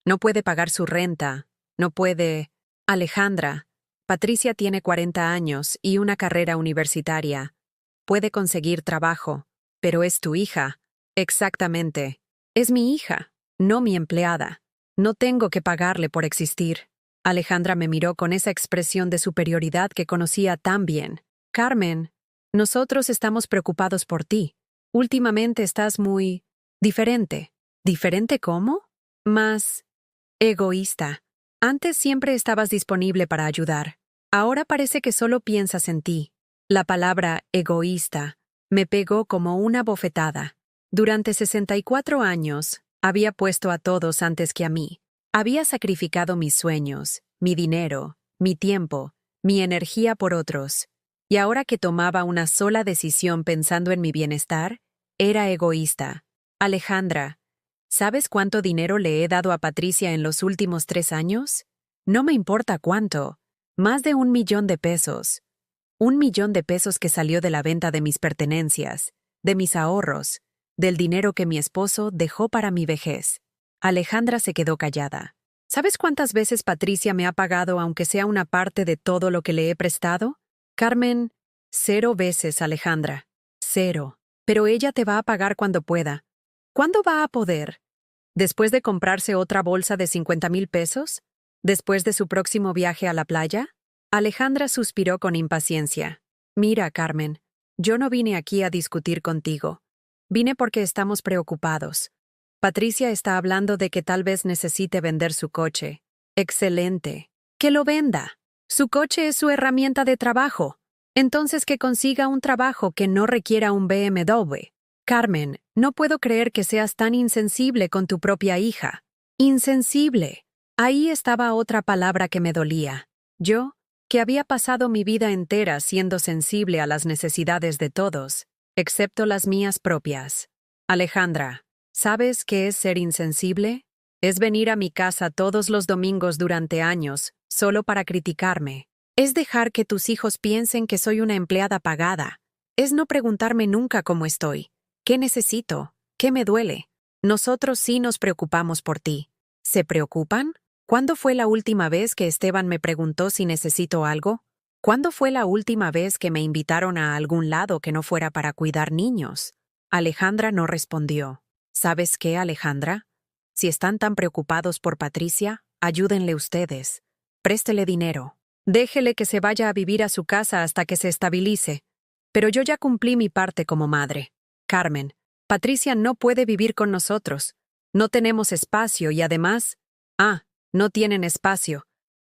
No puede pagar su renta. No puede... Alejandra, Patricia tiene 40 años y una carrera universitaria. Puede conseguir trabajo, pero es tu hija». «Exactamente. Es mi hija, no mi empleada. No tengo que pagarle por existir». Alejandra me miró con esa expresión de superioridad que conocía tan bien. «Carmen, nosotros estamos preocupados por ti. Últimamente estás muy... diferente». ¿Diferente cómo? Más... egoísta. Antes siempre estabas disponible para ayudar. Ahora parece que solo piensas en ti. La palabra egoísta me pegó como una bofetada. Durante 64 años, había puesto a todos antes que a mí. Había sacrificado mis sueños, mi dinero, mi tiempo, mi energía por otros. Y ahora que tomaba una sola decisión pensando en mi bienestar, era egoísta. Alejandra, ¿sabes cuánto dinero le he dado a Patricia en los últimos 3 años? No me importa cuánto. Más de 1 millón de pesos. 1 millón de pesos que salió de la venta de mis pertenencias, de mis ahorros, del dinero que mi esposo dejó para mi vejez. Alejandra se quedó callada. ¿Sabes cuántas veces Patricia me ha pagado aunque sea una parte de todo lo que le he prestado? Carmen, 0 veces, Alejandra. 0. Pero ella te va a pagar cuando pueda. ¿Cuándo va a poder? ¿Después de comprarse otra bolsa de 50,000 pesos? ¿Después de su próximo viaje a la playa? Alejandra suspiró con impaciencia. Mira, Carmen, yo no vine aquí a discutir contigo. Vine porque estamos preocupados. Patricia está hablando de que tal vez necesite vender su coche. Excelente. Que lo venda. Su coche es su herramienta de trabajo. Entonces que consiga un trabajo que no requiera un BMW. Carmen, no puedo creer que seas tan insensible con tu propia hija. Insensible. Ahí estaba otra palabra que me dolía. Yo que había pasado mi vida entera siendo sensible a las necesidades de todos, excepto las mías propias. Alejandra, ¿sabes qué es ser insensible? Es venir a mi casa todos los domingos durante años, solo para criticarme. Es dejar que tus hijos piensen que soy una empleada pagada. Es no preguntarme nunca cómo estoy. ¿Qué necesito? ¿Qué me duele? Nosotros sí nos preocupamos por ti. ¿Se preocupan? ¿Cuándo fue la última vez que Esteban me preguntó si necesito algo? ¿Cuándo fue la última vez que me invitaron a algún lado que no fuera para cuidar niños? Alejandra no respondió. ¿Sabes qué, Alejandra? Si están tan preocupados por Patricia, ayúdenle ustedes. Préstele dinero. Déjele que se vaya a vivir a su casa hasta que se estabilice. Pero yo ya cumplí mi parte como madre. Carmen, Patricia no puede vivir con nosotros. No tenemos espacio y además... no tienen espacio.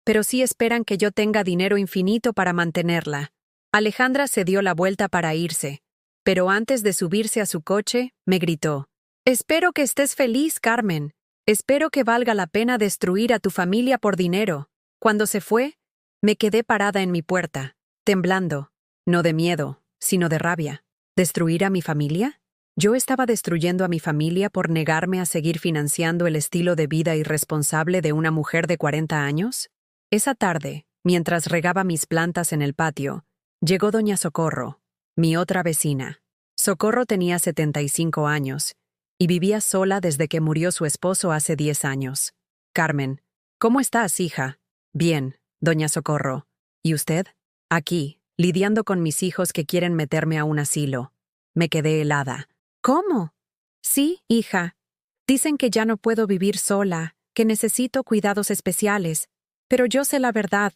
Pero sí esperan que yo tenga dinero infinito para mantenerla. Alejandra se dio la vuelta para irse. Pero antes de subirse a su coche, me gritó. Espero que estés feliz, Carmen. Espero que valga la pena destruir a tu familia por dinero. Cuando se fue, me quedé parada en mi puerta, temblando. No de miedo, sino de rabia. ¿Destruir a mi familia? ¿Yo estaba destruyendo a mi familia por negarme a seguir financiando el estilo de vida irresponsable de una mujer de 40 años? Esa tarde, mientras regaba mis plantas en el patio, llegó doña Socorro, mi otra vecina. Socorro tenía 75 años y vivía sola desde que murió su esposo hace 10 años. Carmen, ¿cómo estás, hija? Bien, doña Socorro. ¿Y usted? Aquí, lidiando con mis hijos que quieren meterme a un asilo. Me quedé helada. ¿Cómo? Sí, hija. Dicen que ya no puedo vivir sola, que necesito cuidados especiales. Pero yo sé la verdad.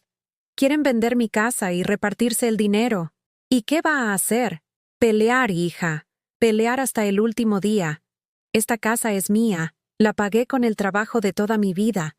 Quieren vender mi casa y repartirse el dinero. ¿Y qué va a hacer? Pelear, hija. Pelear hasta el último día. Esta casa es mía. La pagué con el trabajo de toda mi vida.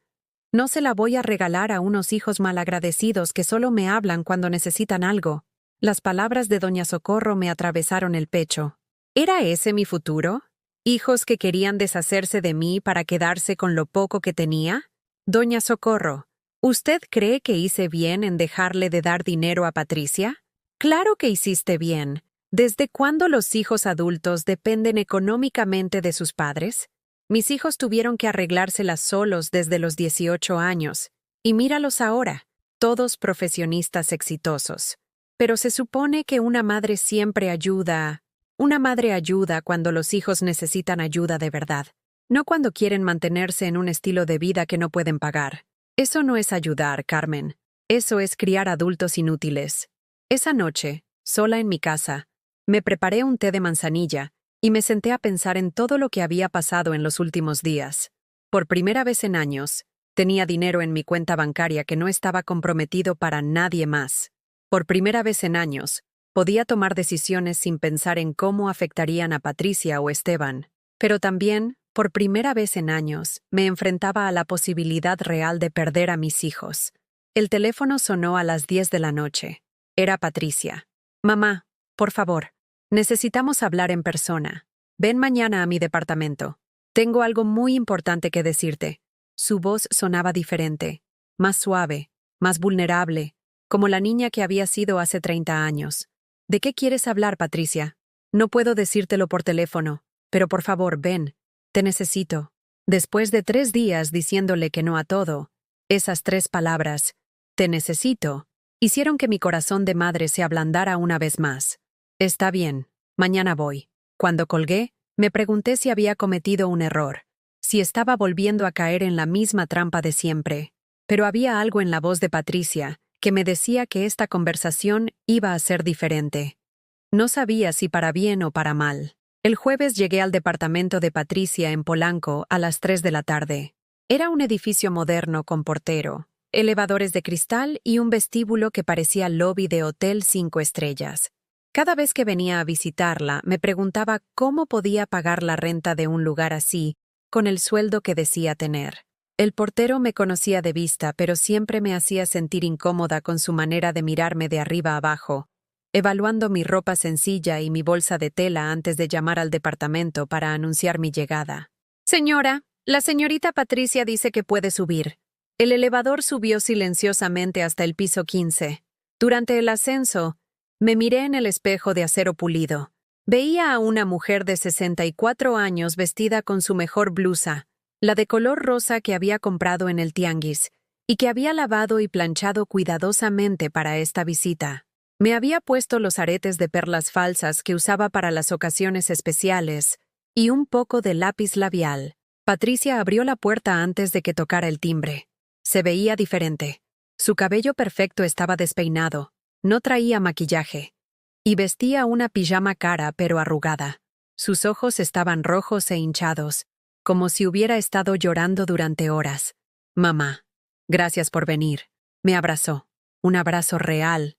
No se la voy a regalar a unos hijos malagradecidos que solo me hablan cuando necesitan algo. Las palabras de doña Socorro me atravesaron el pecho. ¿Era ese mi futuro? ¿Hijos que querían deshacerse de mí para quedarse con lo poco que tenía? Doña Socorro, ¿usted cree que hice bien en dejarle de dar dinero a Patricia? Claro que hiciste bien. ¿Desde cuándo los hijos adultos dependen económicamente de sus padres? Mis hijos tuvieron que arreglárselas solos desde los 18 años. Y míralos ahora, todos profesionistas exitosos. Pero se supone que una madre siempre ayuda. Una madre ayuda cuando los hijos necesitan ayuda de verdad, no cuando quieren mantenerse en un estilo de vida que no pueden pagar. Eso no es ayudar, Carmen. Eso es criar adultos inútiles. Esa noche, sola en mi casa, me preparé un té de manzanilla y me senté a pensar en todo lo que había pasado en los últimos días. Por primera vez en años, tenía dinero en mi cuenta bancaria que no estaba comprometido para nadie más. Por primera vez en años, podía tomar decisiones sin pensar en cómo afectarían a Patricia o Esteban. Pero también, por primera vez en años, me enfrentaba a la posibilidad real de perder a mis hijos. El teléfono sonó a las 10 de la noche. Era Patricia. Mamá, por favor, necesitamos hablar en persona. Ven mañana a mi departamento. Tengo algo muy importante que decirte. Su voz sonaba diferente, más suave, más vulnerable, como la niña que había sido hace 30 años. ¿De qué quieres hablar, Patricia? No puedo decírtelo por teléfono, pero por favor, ven. Te necesito. Después de 3 días diciéndole que no a todo, esas 3 palabras, te necesito, hicieron que mi corazón de madre se ablandara una vez más. Está bien, mañana voy. Cuando colgué, me pregunté si había cometido un error, si estaba volviendo a caer en la misma trampa de siempre. Pero había algo en la voz de Patricia que me decía que esta conversación iba a ser diferente. No sabía si para bien o para mal. El jueves llegué al departamento de Patricia en Polanco a las 3 de la tarde. Era un edificio moderno con portero, elevadores de cristal y un vestíbulo que parecía lobby de hotel 5 estrellas. Cada vez que venía a visitarla, me preguntaba cómo podía pagar la renta de un lugar así, con el sueldo que decía tener. El portero me conocía de vista, pero siempre me hacía sentir incómoda con su manera de mirarme de arriba abajo, evaluando mi ropa sencilla y mi bolsa de tela antes de llamar al departamento para anunciar mi llegada. «Señora, la señorita Patricia dice que puede subir». El elevador subió silenciosamente hasta el piso 15. Durante el ascenso, me miré en el espejo de acero pulido. Veía a una mujer de 64 años vestida con su mejor blusa, la de color rosa que había comprado en el tianguis, y que había lavado y planchado cuidadosamente para esta visita. Me había puesto los aretes de perlas falsas que usaba para las ocasiones especiales y un poco de lápiz labial. Patricia abrió la puerta antes de que tocara el timbre. Se veía diferente. Su cabello perfecto estaba despeinado, no traía maquillaje, y vestía una pijama cara pero arrugada. Sus ojos estaban rojos e hinchados, como si hubiera estado llorando durante horas. Mamá, gracias por venir. Me abrazó. Un abrazo real,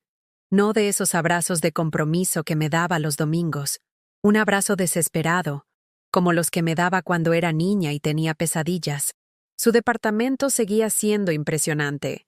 no de esos abrazos de compromiso que me daba los domingos. Un abrazo desesperado, como los que me daba cuando era niña y tenía pesadillas. Su departamento seguía siendo impresionante.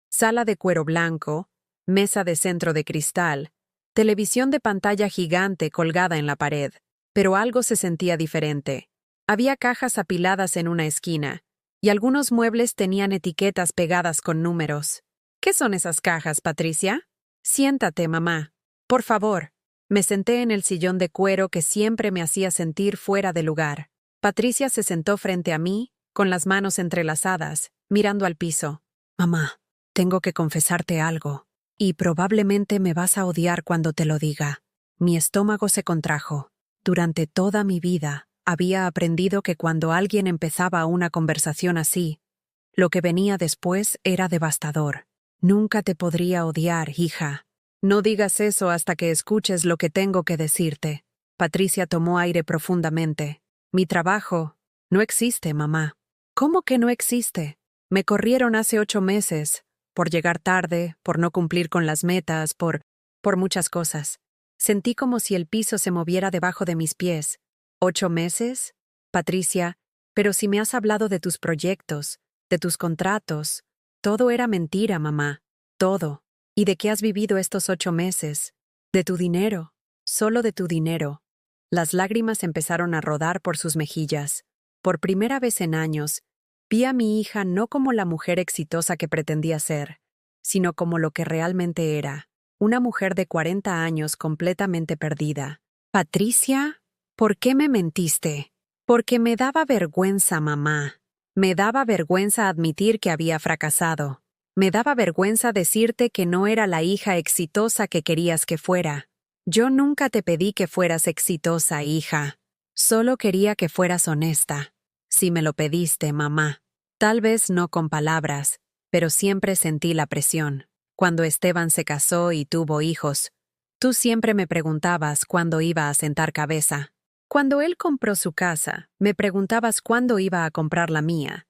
Sala de cuero blanco, mesa de centro de cristal, televisión de pantalla gigante colgada en la pared. Pero algo se sentía diferente. Había cajas apiladas en una esquina, y algunos muebles tenían etiquetas pegadas con números. ¿Qué son esas cajas, Patricia? Siéntate, mamá. Por favor. Me senté en el sillón de cuero que siempre me hacía sentir fuera de lugar. Patricia se sentó frente a mí, con las manos entrelazadas, mirando al piso. Mamá, tengo que confesarte algo, y probablemente me vas a odiar cuando te lo diga. Mi estómago se contrajo. Durante toda mi vida, había aprendido que cuando alguien empezaba una conversación así, lo que venía después era devastador. Nunca te podría odiar, hija. No digas eso hasta que escuches lo que tengo que decirte. Patricia tomó aire profundamente. Mi trabajo no existe, mamá. ¿Cómo que no existe? Me corrieron hace 8 meses, por llegar tarde, por no cumplir con las metas, por muchas cosas. Sentí como si el piso se moviera debajo de mis pies. ¿8 meses? Patricia, pero si me has hablado de tus proyectos, de tus contratos. Todo era mentira, mamá. Todo. ¿Y de qué has vivido estos 8 meses? De tu dinero. Solo de tu dinero. Las lágrimas empezaron a rodar por sus mejillas. Por primera vez en años, vi a mi hija no como la mujer exitosa que pretendía ser, sino como lo que realmente era. Una mujer de 40 años completamente perdida. Patricia, ¿por qué me mentiste? Porque me daba vergüenza, mamá. Me daba vergüenza admitir que había fracasado. Me daba vergüenza decirte que no era la hija exitosa que querías que fuera. Yo nunca te pedí que fueras exitosa, hija. Solo quería que fueras honesta. Si me lo pediste, mamá. Tal vez no con palabras, pero siempre sentí la presión. Cuando Esteban se casó y tuvo hijos, tú siempre me preguntabas cuándo iba a sentar cabeza. Cuando él compró su casa, me preguntabas cuándo iba a comprar la mía.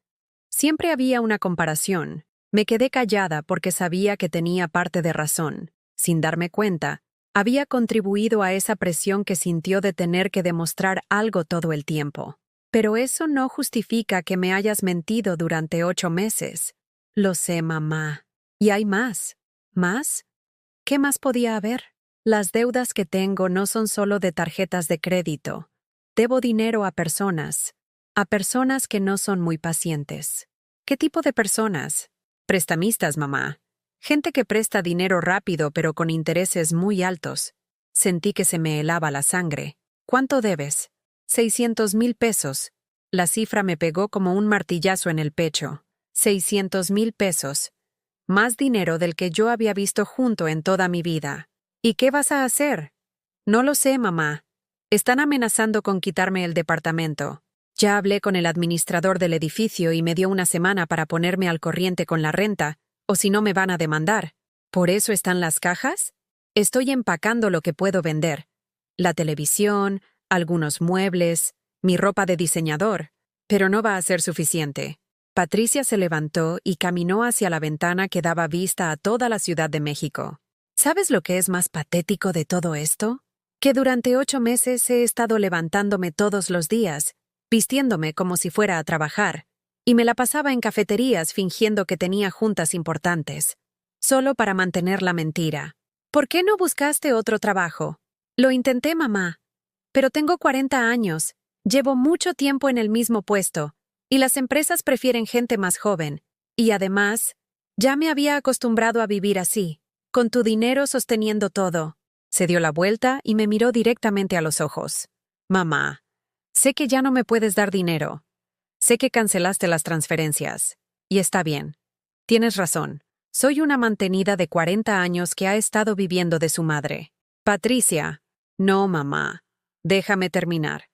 Siempre había una comparación. Me quedé callada porque sabía que tenía parte de razón. Sin darme cuenta, había contribuido a esa presión que sintió de tener que demostrar algo todo el tiempo. Pero eso no justifica que me hayas mentido durante 8 meses. Lo sé, mamá. Y hay más. ¿Más? ¿Qué más podía haber? Las deudas que tengo no son solo de tarjetas de crédito. Debo dinero a personas que no son muy pacientes. ¿Qué tipo de personas? Prestamistas, mamá. Gente que presta dinero rápido pero con intereses muy altos. Sentí que se me helaba la sangre. ¿Cuánto debes? 600,000 pesos. La cifra me pegó como un martillazo en el pecho. 600,000 pesos. Más dinero del que yo había visto junto en toda mi vida. ¿Y qué vas a hacer? No lo sé, mamá. Están amenazando con quitarme el departamento. Ya hablé con el administrador del edificio y me dio una semana para ponerme al corriente con la renta, o si no me van a demandar. ¿Por eso están las cajas? Estoy empacando lo que puedo vender. La televisión, algunos muebles, mi ropa de diseñador. Pero no va a ser suficiente. Patricia se levantó y caminó hacia la ventana que daba vista a toda la Ciudad de México. ¿Sabes lo que es más patético de todo esto? Que durante 8 meses he estado levantándome todos los días, vistiéndome como si fuera a trabajar, y me la pasaba en cafeterías fingiendo que tenía juntas importantes, solo para mantener la mentira. ¿Por qué no buscaste otro trabajo? Lo intenté, mamá, pero tengo 40 años, llevo mucho tiempo en el mismo puesto, y las empresas prefieren gente más joven. Y además, ya me había acostumbrado a vivir así, con tu dinero sosteniendo todo. Se dio la vuelta y me miró directamente a los ojos. Mamá, sé que ya no me puedes dar dinero. Sé que cancelaste las transferencias. Y está bien. Tienes razón. Soy una mantenida de 40 años que ha estado viviendo de su madre. Patricia. No, mamá. Déjame terminar.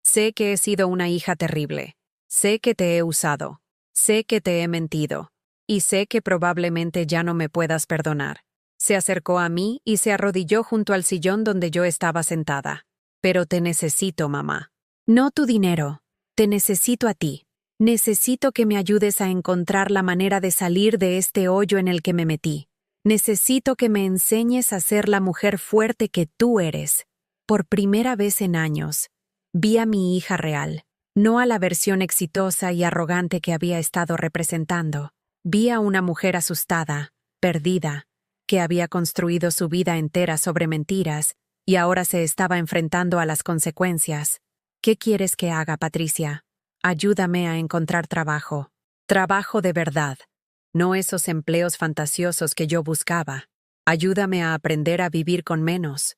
Sé que he sido una hija terrible. Sé que te he usado. Sé que te he mentido. Y sé que probablemente ya no me puedas perdonar. Se acercó a mí y se arrodilló junto al sillón donde yo estaba sentada. Pero te necesito, mamá. No tu dinero. Te necesito a ti. Necesito que me ayudes a encontrar la manera de salir de este hoyo en el que me metí. Necesito que me enseñes a ser la mujer fuerte que tú eres. Por primera vez en años, vi a mi hija real, no a la versión exitosa y arrogante que había estado representando. Vi a una mujer asustada, perdida, que había construido su vida entera sobre mentiras y ahora se estaba enfrentando a las consecuencias. ¿Qué quieres que haga, Patricia? Ayúdame a encontrar trabajo. Trabajo de verdad, no esos empleos fantasiosos que yo buscaba. Ayúdame a aprender a vivir con menos.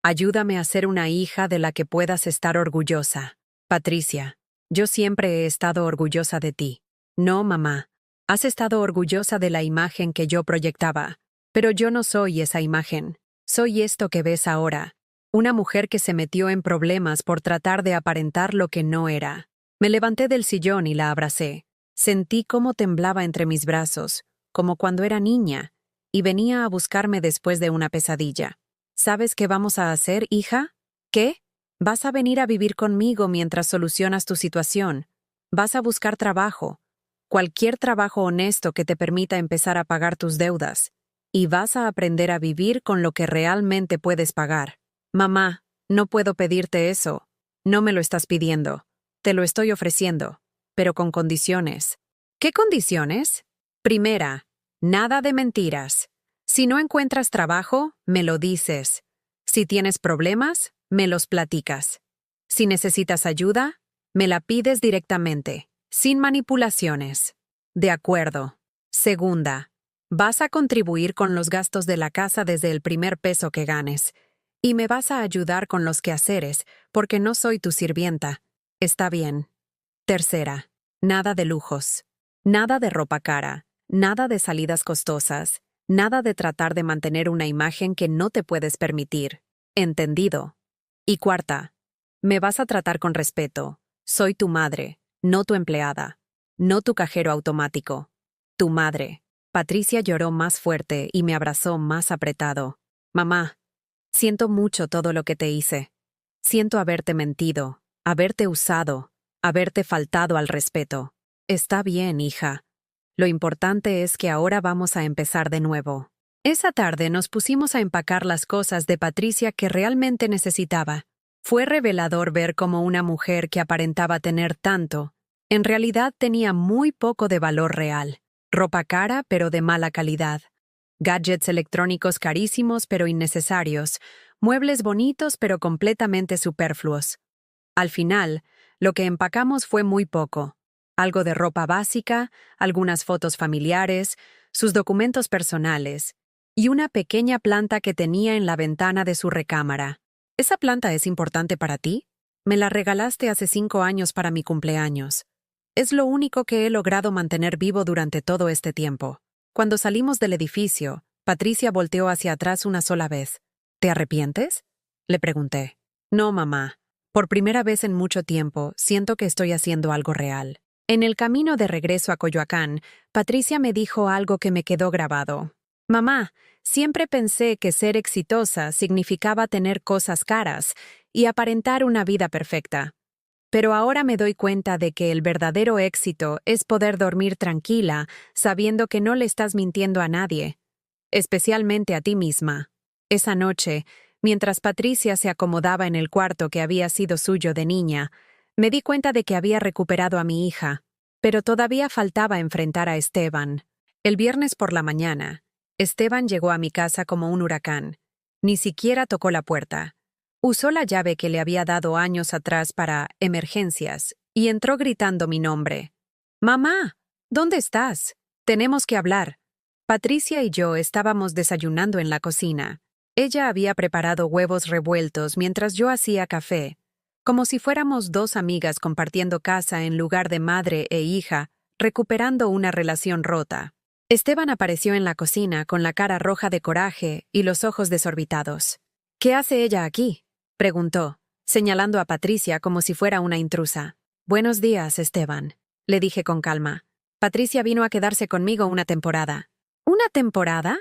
Ayúdame a ser una hija de la que puedas estar orgullosa. Patricia, yo siempre he estado orgullosa de ti. No, mamá. Has estado orgullosa de la imagen que yo proyectaba. Pero yo no soy esa imagen. Soy esto que ves ahora. Una mujer que se metió en problemas por tratar de aparentar lo que no era. Me levanté del sillón y la abracé. Sentí cómo temblaba entre mis brazos, como cuando era niña, y venía a buscarme después de una pesadilla. ¿Sabes qué vamos a hacer, hija? ¿Qué? Vas a venir a vivir conmigo mientras solucionas tu situación. Vas a buscar trabajo, cualquier trabajo honesto que te permita empezar a pagar tus deudas, y vas a aprender a vivir con lo que realmente puedes pagar. Mamá, no puedo pedirte eso. No me lo estás pidiendo. Te lo estoy ofreciendo, pero con condiciones. ¿Qué condiciones? Primera, nada de mentiras. Si no encuentras trabajo, me lo dices. Si tienes problemas, me los platicas. Si necesitas ayuda, me la pides directamente, sin manipulaciones. De acuerdo. Segunda, vas a contribuir con los gastos de la casa desde el primer peso que ganes. Y me vas a ayudar con los quehaceres, porque no soy tu sirvienta. Está bien. Tercera, nada de lujos. Nada de ropa cara. Nada de salidas costosas. Nada de tratar de mantener una imagen que no te puedes permitir. ¿Entendido? Y cuarta, me vas a tratar con respeto. Soy tu madre, no tu empleada. No tu cajero automático. Tu madre. Patricia lloró más fuerte y me abrazó más apretado. Mamá, siento mucho todo lo que te hice. Siento haberte mentido, haberte usado, haberte faltado al respeto. Está bien, hija. Lo importante es que ahora vamos a empezar de nuevo. Esa tarde nos pusimos a empacar las cosas de Patricia que realmente necesitaba. Fue revelador ver cómo una mujer que aparentaba tener tanto, en realidad tenía muy poco de valor real. Ropa cara pero de mala calidad. Gadgets electrónicos carísimos pero innecesarios. Muebles bonitos pero completamente superfluos. Al final, lo que empacamos fue muy poco. Algo de ropa básica, algunas fotos familiares, sus documentos personales, y una pequeña planta que tenía en la ventana de su recámara. ¿Esa planta es importante para ti? Me la regalaste hace 5 años para mi cumpleaños. Es lo único que he logrado mantener vivo durante todo este tiempo. Cuando salimos del edificio, Patricia volteó hacia atrás una sola vez. ¿Te arrepientes? Le pregunté. No, mamá. Por primera vez en mucho tiempo, siento que estoy haciendo algo real. En el camino de regreso a Coyoacán, Patricia me dijo algo que me quedó grabado. Mamá, siempre pensé que ser exitosa significaba tener cosas caras y aparentar una vida perfecta. Pero ahora me doy cuenta de que el verdadero éxito es poder dormir tranquila, sabiendo que no le estás mintiendo a nadie, especialmente a ti misma. Esa noche, mientras Patricia se acomodaba en el cuarto que había sido suyo de niña, me di cuenta de que había recuperado a mi hija, pero todavía faltaba enfrentar a Esteban. El viernes por la mañana, Esteban llegó a mi casa como un huracán. Ni siquiera tocó la puerta. Usó la llave que le había dado años atrás para emergencias y entró gritando mi nombre. «¡Mamá! ¿Dónde estás? Tenemos que hablar. Patricia y yo estábamos desayunando en la cocina. Ella había preparado huevos revueltos mientras yo hacía café, como si fuéramos dos amigas compartiendo casa en lugar de madre e hija, recuperando una relación rota. Esteban apareció en la cocina con la cara roja de coraje y los ojos desorbitados. ¿Qué hace ella aquí?, preguntó, señalando a Patricia como si fuera una intrusa. Buenos días, Esteban, le dije con calma. Patricia vino a quedarse conmigo una temporada. ¿Una temporada?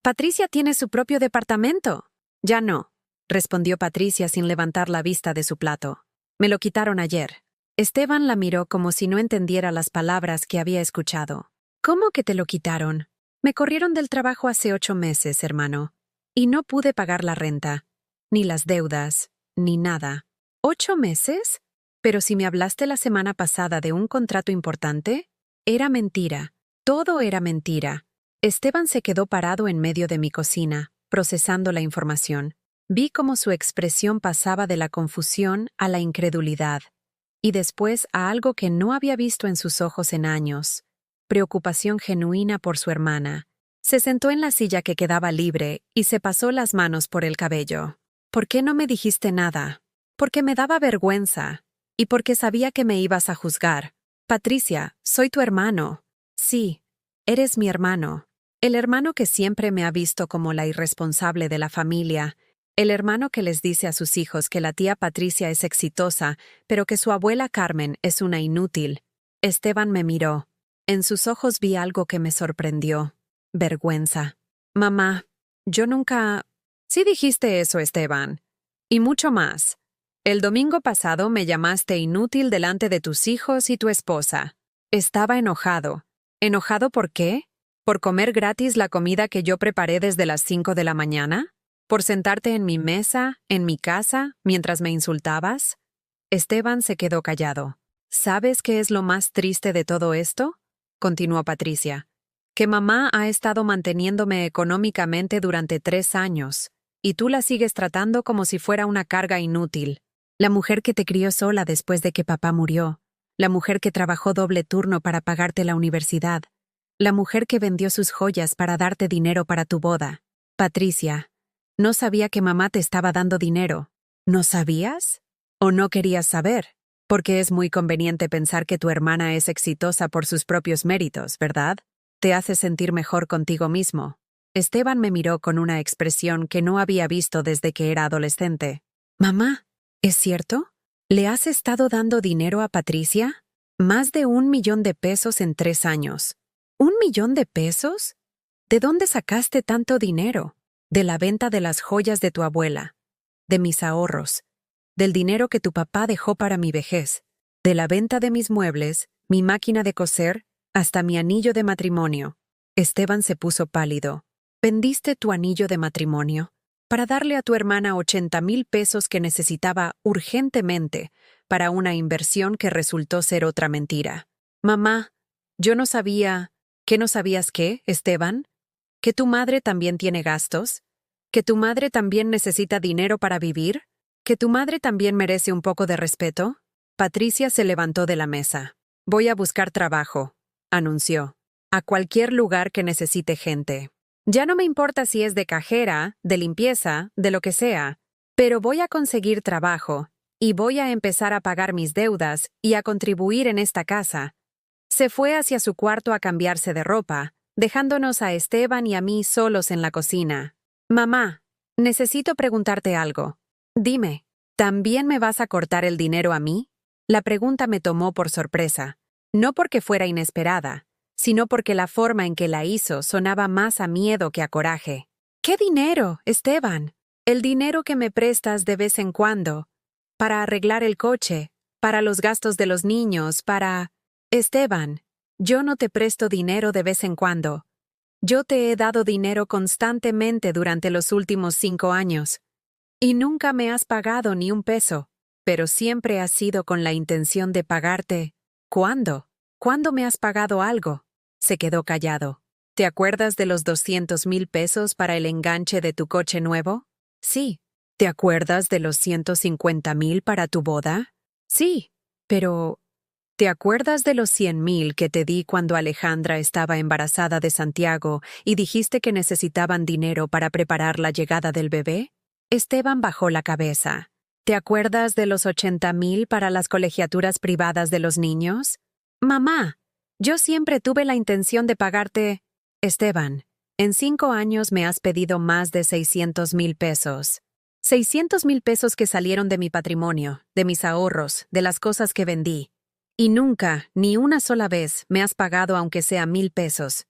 Patricia tiene su propio departamento. Ya no, respondió Patricia sin levantar la vista de su plato. Me lo quitaron ayer. Esteban la miró como si no entendiera las palabras que había escuchado. ¿Cómo que te lo quitaron? Me corrieron del trabajo hace 8 meses, hermano. Y no pude pagar la renta, ni las deudas, ni nada. ¿8 meses? Pero si me hablaste la semana pasada de un contrato importante, era mentira. Todo era mentira. Esteban se quedó parado en medio de mi cocina, procesando la información. Vi cómo su expresión pasaba de la confusión a la incredulidad, y después a algo que no había visto en sus ojos en años: preocupación genuina por su hermana. Se sentó en la silla que quedaba libre y se pasó las manos por el cabello. ¿Por qué no me dijiste nada? Porque me daba vergüenza, y porque sabía que me ibas a juzgar. Patricia, soy tu hermano. Sí, eres mi hermano. El hermano que siempre me ha visto como la irresponsable de la familia. El hermano que les dice a sus hijos que la tía Patricia es exitosa, pero que su abuela Carmen es una inútil. Esteban me miró. En sus ojos vi algo que me sorprendió. Vergüenza. Mamá, yo nunca... Sí dijiste eso, Esteban. Y mucho más. El domingo pasado me llamaste inútil delante de tus hijos y tu esposa. Estaba enojado. ¿Enojado por qué? ¿Por comer gratis la comida que yo preparé desde las 5 de la mañana? ¿Por sentarte en mi mesa, en mi casa, mientras me insultabas? Esteban se quedó callado. ¿Sabes qué es lo más triste de todo esto?, continuó Patricia. Que mamá ha estado manteniéndome económicamente durante 3 años, y tú la sigues tratando como si fuera una carga inútil. La mujer que te crió sola después de que papá murió. La mujer que trabajó doble turno para pagarte la universidad. La mujer que vendió sus joyas para darte dinero para tu boda. Patricia, no sabía que mamá te estaba dando dinero. ¿No sabías? ¿O no querías saber? Porque es muy conveniente pensar que tu hermana es exitosa por sus propios méritos, ¿verdad? Te hace sentir mejor contigo mismo. Esteban me miró con una expresión que no había visto desde que era adolescente. Mamá, ¿es cierto? ¿Le has estado dando dinero a Patricia? Más de 1 millón de pesos en 3 años. ¿1 millón de pesos? ¿De dónde sacaste tanto dinero? De la venta de las joyas de tu abuela, de mis ahorros, del dinero que tu papá dejó para mi vejez, de la venta de mis muebles, mi máquina de coser, hasta mi anillo de matrimonio. Esteban se puso pálido. ¿Vendiste tu anillo de matrimonio para darle a tu hermana 80,000 pesos que necesitaba urgentemente para una inversión que resultó ser otra mentira? Mamá, yo no sabía... ¿Qué no sabías qué, Esteban? ¿Que tu madre también tiene gastos? ¿Que tu madre también necesita dinero para vivir? ¿Que tu madre también merece un poco de respeto? Patricia se levantó de la mesa. Voy a buscar trabajo, anunció. A cualquier lugar que necesite gente. Ya no me importa si es de cajera, de limpieza, de lo que sea, pero voy a conseguir trabajo y voy a empezar a pagar mis deudas y a contribuir en esta casa. Se fue hacia su cuarto a cambiarse de ropa, dejándonos a Esteban y a mí solos en la cocina. Mamá, necesito preguntarte algo. Dime, ¿también me vas a cortar el dinero a mí? La pregunta me tomó por sorpresa, no porque fuera inesperada, sino porque la forma en que la hizo sonaba más a miedo que a coraje. ¿Qué dinero, Esteban? El dinero que me prestas de vez en cuando, para arreglar el coche, para los gastos de los niños, para... Esteban, yo no te presto dinero de vez en cuando. Yo te he dado dinero constantemente durante los últimos 5 años. Y nunca me has pagado ni un peso, pero siempre ha sido con la intención de pagarte. ¿Cuándo? ¿Cuándo me has pagado algo? Se quedó callado. ¿Te acuerdas de los 200,000 pesos para el enganche de tu coche nuevo? Sí. ¿Te acuerdas de los 150,000 para tu boda? Sí. Pero... ¿Te acuerdas de los 100,000 que te di cuando Alejandra estaba embarazada de Santiago y dijiste que necesitaban dinero para preparar la llegada del bebé? Esteban bajó la cabeza. ¿Te acuerdas de los 80,000 para las colegiaturas privadas de los niños? Mamá, yo siempre tuve la intención de pagarte. Esteban, en 5 años me has pedido más de 600,000 pesos. 600,000 pesos que salieron de mi patrimonio, de mis ahorros, de las cosas que vendí. Y nunca, ni una sola vez, me has pagado aunque sea 1,000 pesos.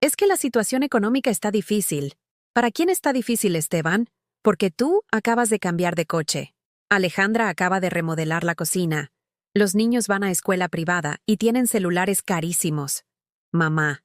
Es que la situación económica está difícil. ¿Para quién está difícil, Esteban? Porque tú acabas de cambiar de coche. Alejandra acaba de remodelar la cocina. Los niños van a escuela privada y tienen celulares carísimos. Mamá,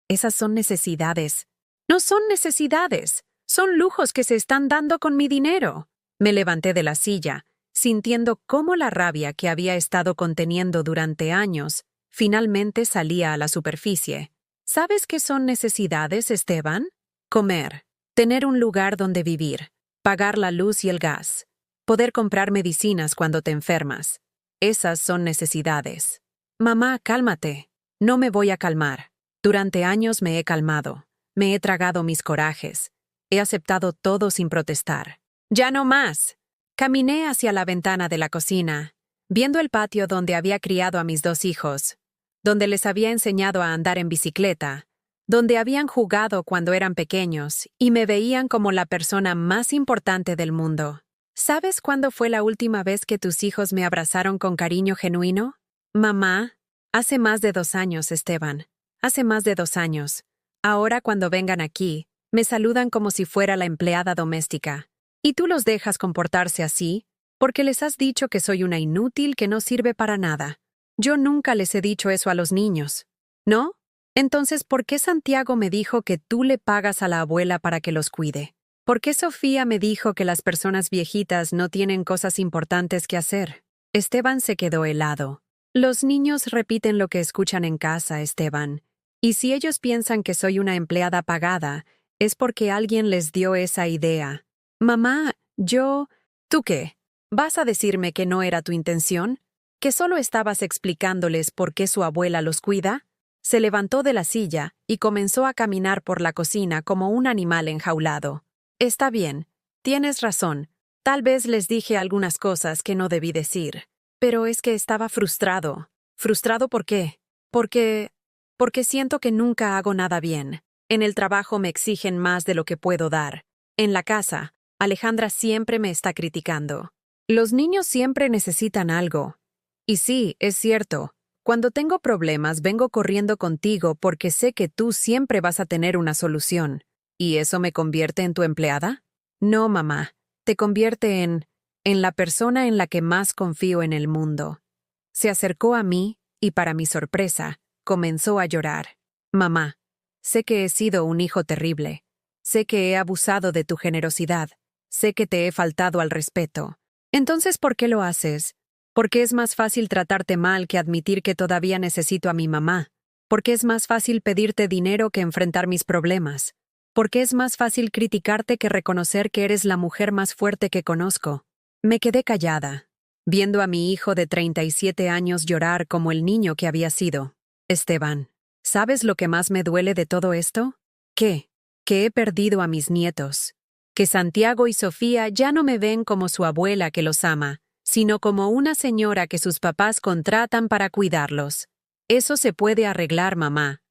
esas son necesidades. No son necesidades. Son lujos que se están dando con mi dinero. Me levanté de la silla, sintiendo cómo la rabia que había estado conteniendo durante años finalmente salía a la superficie. ¿Sabes qué son necesidades, Esteban? Comer, tener un lugar donde vivir, pagar la luz y el gas, poder comprar medicinas cuando te enfermas. Esas son necesidades. Mamá, cálmate. No me voy a calmar. Durante años me he calmado. Me he tragado mis corajes. He aceptado todo sin protestar. ¡Ya no más! Caminé hacia la ventana de la cocina, viendo el patio donde había criado a mis 2 hijos, donde les había enseñado a andar en bicicleta, donde habían jugado cuando eran pequeños y me veían como la persona más importante del mundo. ¿Sabes cuándo fue la última vez que tus hijos me abrazaron con cariño genuino? Mamá, hace más de 2 años, Esteban. Hace más de 2 años. Ahora cuando vengan aquí, me saludan como si fuera la empleada doméstica. ¿Y tú los dejas comportarse así? Porque les has dicho que soy una inútil que no sirve para nada. Yo nunca les he dicho eso a los niños. ¿No? Entonces, ¿por qué Santiago me dijo que tú le pagas a la abuela para que los cuide? ¿Por qué Sofía me dijo que las personas viejitas no tienen cosas importantes que hacer? Esteban se quedó helado. Los niños repiten lo que escuchan en casa, Esteban. Y si ellos piensan que soy una empleada pagada, es porque alguien les dio esa idea. Mamá, ¿Tú qué? ¿Vas a decirme que no era tu intención? ¿Que solo estabas explicándoles por qué su abuela los cuida? Se levantó de la silla y comenzó a caminar por la cocina como un animal enjaulado. Está bien, tienes razón. Tal vez les dije algunas cosas que no debí decir. Pero es que estaba frustrado. ¿Frustrado por qué? Porque siento que nunca hago nada bien. En el trabajo me exigen más de lo que puedo dar. En la casa, Alejandra siempre me está criticando. Los niños siempre necesitan algo. Y sí, es cierto. Cuando tengo problemas vengo corriendo contigo porque sé que tú siempre vas a tener una solución. ¿Y eso me convierte en tu empleada? No, mamá. Te convierte en la persona en la que más confío en el mundo. Se acercó a mí y, para mi sorpresa, comenzó a llorar. Mamá, sé que he sido un hijo terrible. Sé que he abusado de tu generosidad. Sé que te he faltado al respeto. Entonces, ¿por qué lo haces? Porque es más fácil tratarte mal que admitir que todavía necesito a mi mamá. Porque es más fácil pedirte dinero que enfrentar mis problemas. Porque es más fácil criticarte que reconocer que eres la mujer más fuerte que conozco. Me quedé callada, viendo a mi hijo de 37 años llorar como el niño que había sido. Esteban, ¿sabes lo que más me duele de todo esto? ¿Qué? Que he perdido a mis nietos. Que Santiago y Sofía ya no me ven como su abuela que los ama, sino como una señora que sus papás contratan para cuidarlos. Eso se puede arreglar, mamá.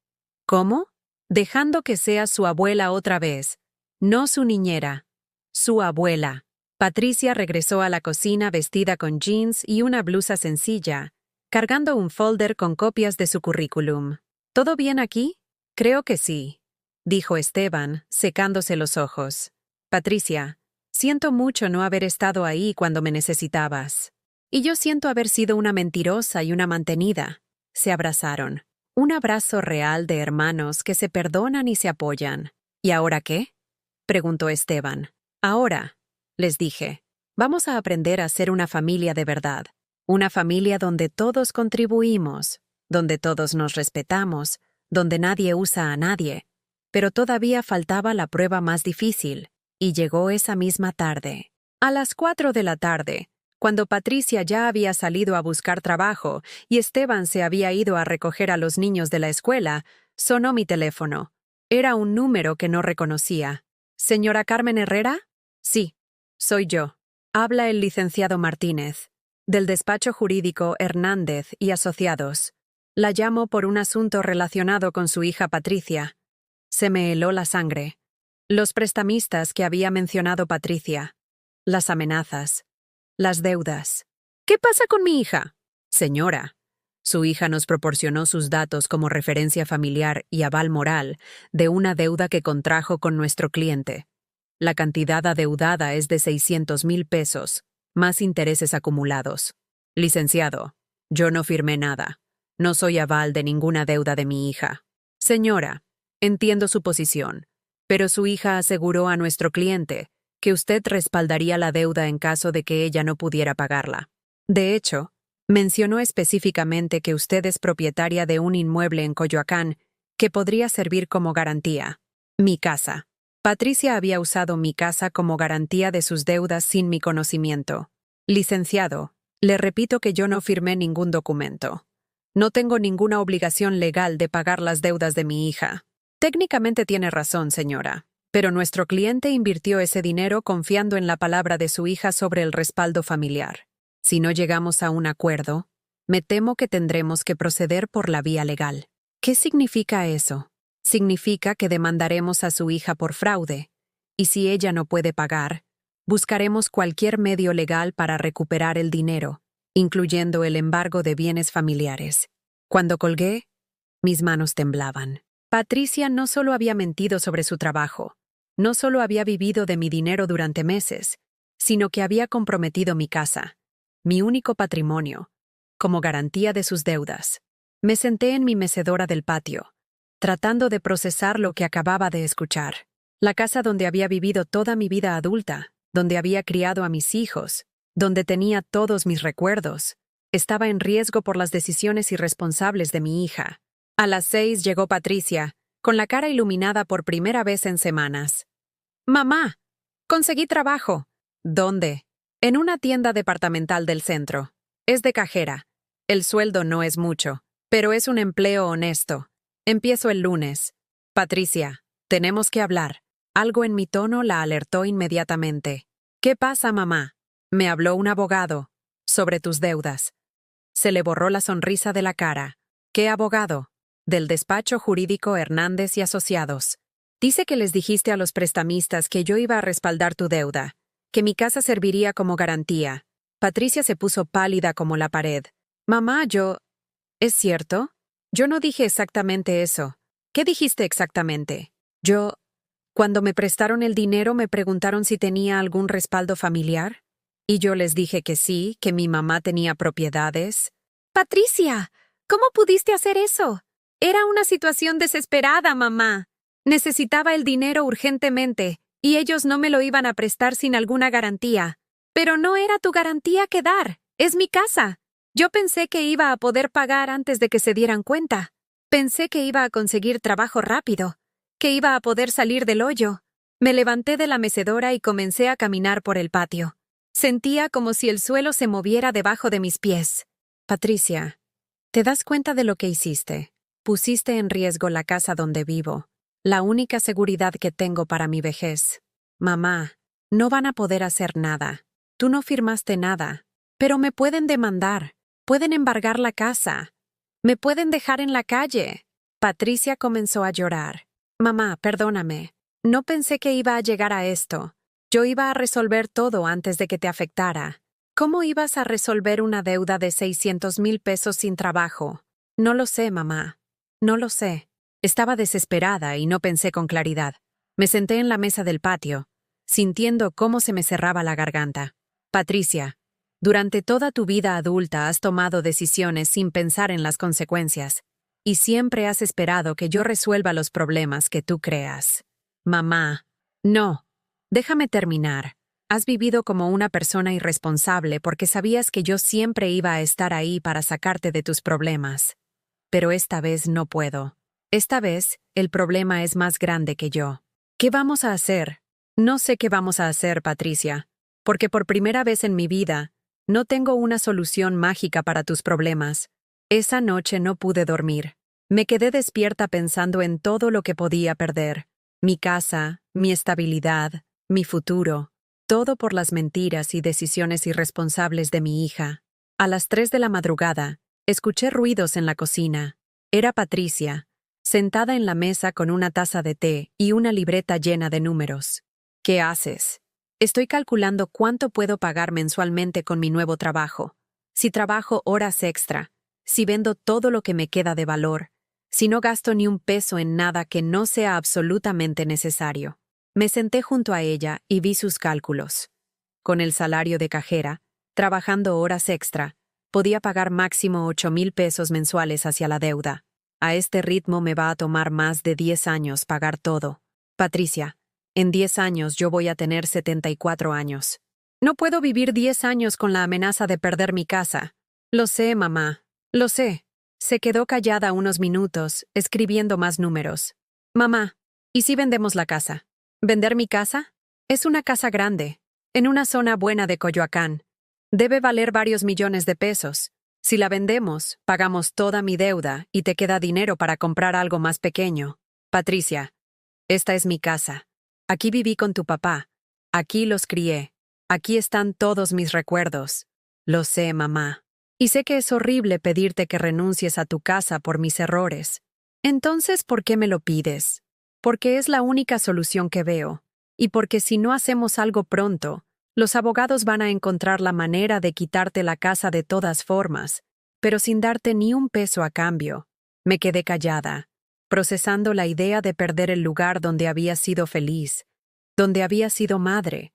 ¿Cómo? Dejando que sea su abuela otra vez. No su niñera. Su abuela. Patricia regresó a la cocina vestida con jeans y una blusa sencilla, cargando un folder con copias de su currículum. ¿Todo bien aquí? Creo que sí, dijo Esteban, secándose los ojos. Patricia, siento mucho no haber estado ahí cuando me necesitabas. Y yo siento haber sido una mentirosa y una mantenida. Se abrazaron. Un abrazo real de hermanos que se perdonan y se apoyan. ¿Y ahora qué? Preguntó Esteban. Ahora, les dije, vamos a aprender a ser una familia de verdad. Una familia donde todos contribuimos, donde todos nos respetamos, donde nadie usa a nadie. Pero todavía faltaba la prueba más difícil. Y llegó esa misma tarde. A las 4 de la tarde, Cuando Patricia ya había salido a buscar trabajo y Esteban se había ido a recoger a los niños de la escuela, sonó mi teléfono. Era un número que no reconocía. ¿Señora Carmen Herrera? Sí, soy yo. Habla el licenciado Martínez, del despacho jurídico Hernández y Asociados. La llamo por un asunto relacionado con su hija Patricia. Se me heló la sangre. Los prestamistas que había mencionado Patricia. Las amenazas. Las deudas. ¿Qué pasa con mi hija? Señora, su hija nos proporcionó sus datos como referencia familiar y aval moral de una deuda que contrajo con nuestro cliente. La cantidad adeudada es de 600,000 pesos, más intereses acumulados. Licenciado, yo no firmé nada. No soy aval de ninguna deuda de mi hija. Señora, entiendo su posición, pero su hija aseguró a nuestro cliente que usted respaldaría la deuda en caso de que ella no pudiera pagarla. De hecho, mencionó específicamente que usted es propietaria de un inmueble en Coyoacán que podría servir como garantía. Mi casa. Patricia había usado mi casa como garantía de sus deudas sin mi conocimiento. Licenciado, le repito que yo no firmé ningún documento. No tengo ninguna obligación legal de pagar las deudas de mi hija. Técnicamente tiene razón, señora, pero nuestro cliente invirtió ese dinero confiando en la palabra de su hija sobre el respaldo familiar. Si no llegamos a un acuerdo, me temo que tendremos que proceder por la vía legal. ¿Qué significa eso? Significa que demandaremos a su hija por fraude, y si ella no puede pagar, buscaremos cualquier medio legal para recuperar el dinero, incluyendo el embargo de bienes familiares. Cuando colgué, mis manos temblaban. Patricia no solo había mentido sobre su trabajo, no solo había vivido de mi dinero durante meses, sino que había comprometido mi casa, mi único patrimonio, como garantía de sus deudas. Me senté en mi mecedora del patio, tratando de procesar lo que acababa de escuchar. La casa donde había vivido toda mi vida adulta, donde había criado a mis hijos, donde tenía todos mis recuerdos, estaba en riesgo por las decisiones irresponsables de mi hija. A las 6 llegó Patricia, con la cara iluminada por primera vez en semanas. «Mamá, conseguí trabajo». «¿Dónde?» «En una tienda departamental del centro. Es de cajera. El sueldo no es mucho, pero es un empleo honesto. Empiezo el lunes». «Patricia, tenemos que hablar». Algo en mi tono la alertó inmediatamente. «¿Qué pasa, mamá?» «Me habló un abogado. Sobre tus deudas». Se le borró la sonrisa de la cara. «¿Qué abogado?» «Del despacho jurídico Hernández y Asociados. Dice que les dijiste a los prestamistas que yo iba a respaldar tu deuda, que mi casa serviría como garantía». Patricia se puso pálida como la pared. «Mamá, ¿Es cierto? Yo no dije exactamente eso. ¿Qué dijiste exactamente?» Cuando me prestaron el dinero me preguntaron si tenía algún respaldo familiar, y yo les dije que sí, que mi mamá tenía propiedades. «Patricia, ¿cómo pudiste hacer eso? Era una situación desesperada, mamá. Necesitaba el dinero urgentemente, y ellos no me lo iban a prestar sin alguna garantía. Pero no era tu garantía que dar, es mi casa. Yo pensé que iba a poder pagar antes de que se dieran cuenta. Pensé que iba a conseguir trabajo rápido, que iba a poder salir del hoyo». Me levanté de la mecedora y comencé a caminar por el patio. Sentía como si el suelo se moviera debajo de mis pies. «Patricia, ¿te das cuenta de lo que hiciste? Pusiste en riesgo la casa donde vivo, la única seguridad que tengo para mi vejez. Mamá, no van a poder hacer nada. Tú no firmaste nada, pero me pueden demandar, pueden embargar la casa, me pueden dejar en la calle». Patricia comenzó a llorar. «Mamá, perdóname. No pensé que iba a llegar a esto. Yo iba a resolver todo antes de que te afectara». «¿Cómo ibas a resolver una deuda de 600,000 pesos sin trabajo?» «No lo sé, mamá. No lo sé». Estaba desesperada y no pensé con claridad. Me senté en la mesa del patio, sintiendo cómo se me cerraba la garganta. «Patricia, durante toda tu vida adulta has tomado decisiones sin pensar en las consecuencias, y siempre has esperado que yo resuelva los problemas que tú creas». «Mamá, no. Déjame terminar. Has vivido como una persona irresponsable porque sabías que yo siempre iba a estar ahí para sacarte de tus problemas. Pero esta vez no puedo. Esta vez, el problema es más grande que yo. ¿Qué vamos a hacer?» «No sé qué vamos a hacer, Patricia, porque por primera vez en mi vida, No tengo una solución mágica para tus problemas. Esa noche no pude dormir. Me quedé despierta pensando en todo lo que podía perder. Mi casa, mi estabilidad, mi futuro. Todo por las mentiras y decisiones irresponsables de mi hija. A las 3 de la madrugada, escuché ruidos en la cocina. Era Patricia, sentada en la mesa con una taza de té y una libreta llena de números. ¿Qué haces? Estoy calculando cuánto puedo pagar mensualmente con mi nuevo trabajo. Si trabajo horas extra, si vendo todo lo que me queda de valor, si no gasto ni un peso en nada que no sea absolutamente necesario. Me senté junto a ella y vi sus cálculos. Con el salario de cajera, trabajando horas extra, podía pagar máximo 8,000 pesos mensuales hacia la deuda. A este ritmo me va a tomar más de 10 años pagar todo. Patricia, en 10 años yo voy a tener 74 años. No puedo vivir 10 años con la amenaza de perder mi casa. Lo sé, mamá. Lo sé. Se quedó callada unos minutos, escribiendo más números. Mamá, ¿y si vendemos la casa? ¿Vender mi casa? Es una casa grande, en una zona buena de Coyoacán. Debe valer varios millones de pesos. Si la vendemos, pagamos toda mi deuda y te queda dinero para comprar algo más pequeño. Patricia, esta es mi casa. Aquí viví con tu papá. Aquí los crié. Aquí están todos mis recuerdos. Lo sé, mamá. Y sé que es horrible pedirte que renuncies a tu casa por mis errores. Entonces, ¿por qué me lo pides? Porque es la única solución que veo. Y porque si no hacemos algo pronto, los abogados van a encontrar la manera de quitarte la casa de todas formas, pero sin darte ni un peso a cambio. Me quedé callada, procesando la idea de perder el lugar donde había sido feliz, donde había sido madre,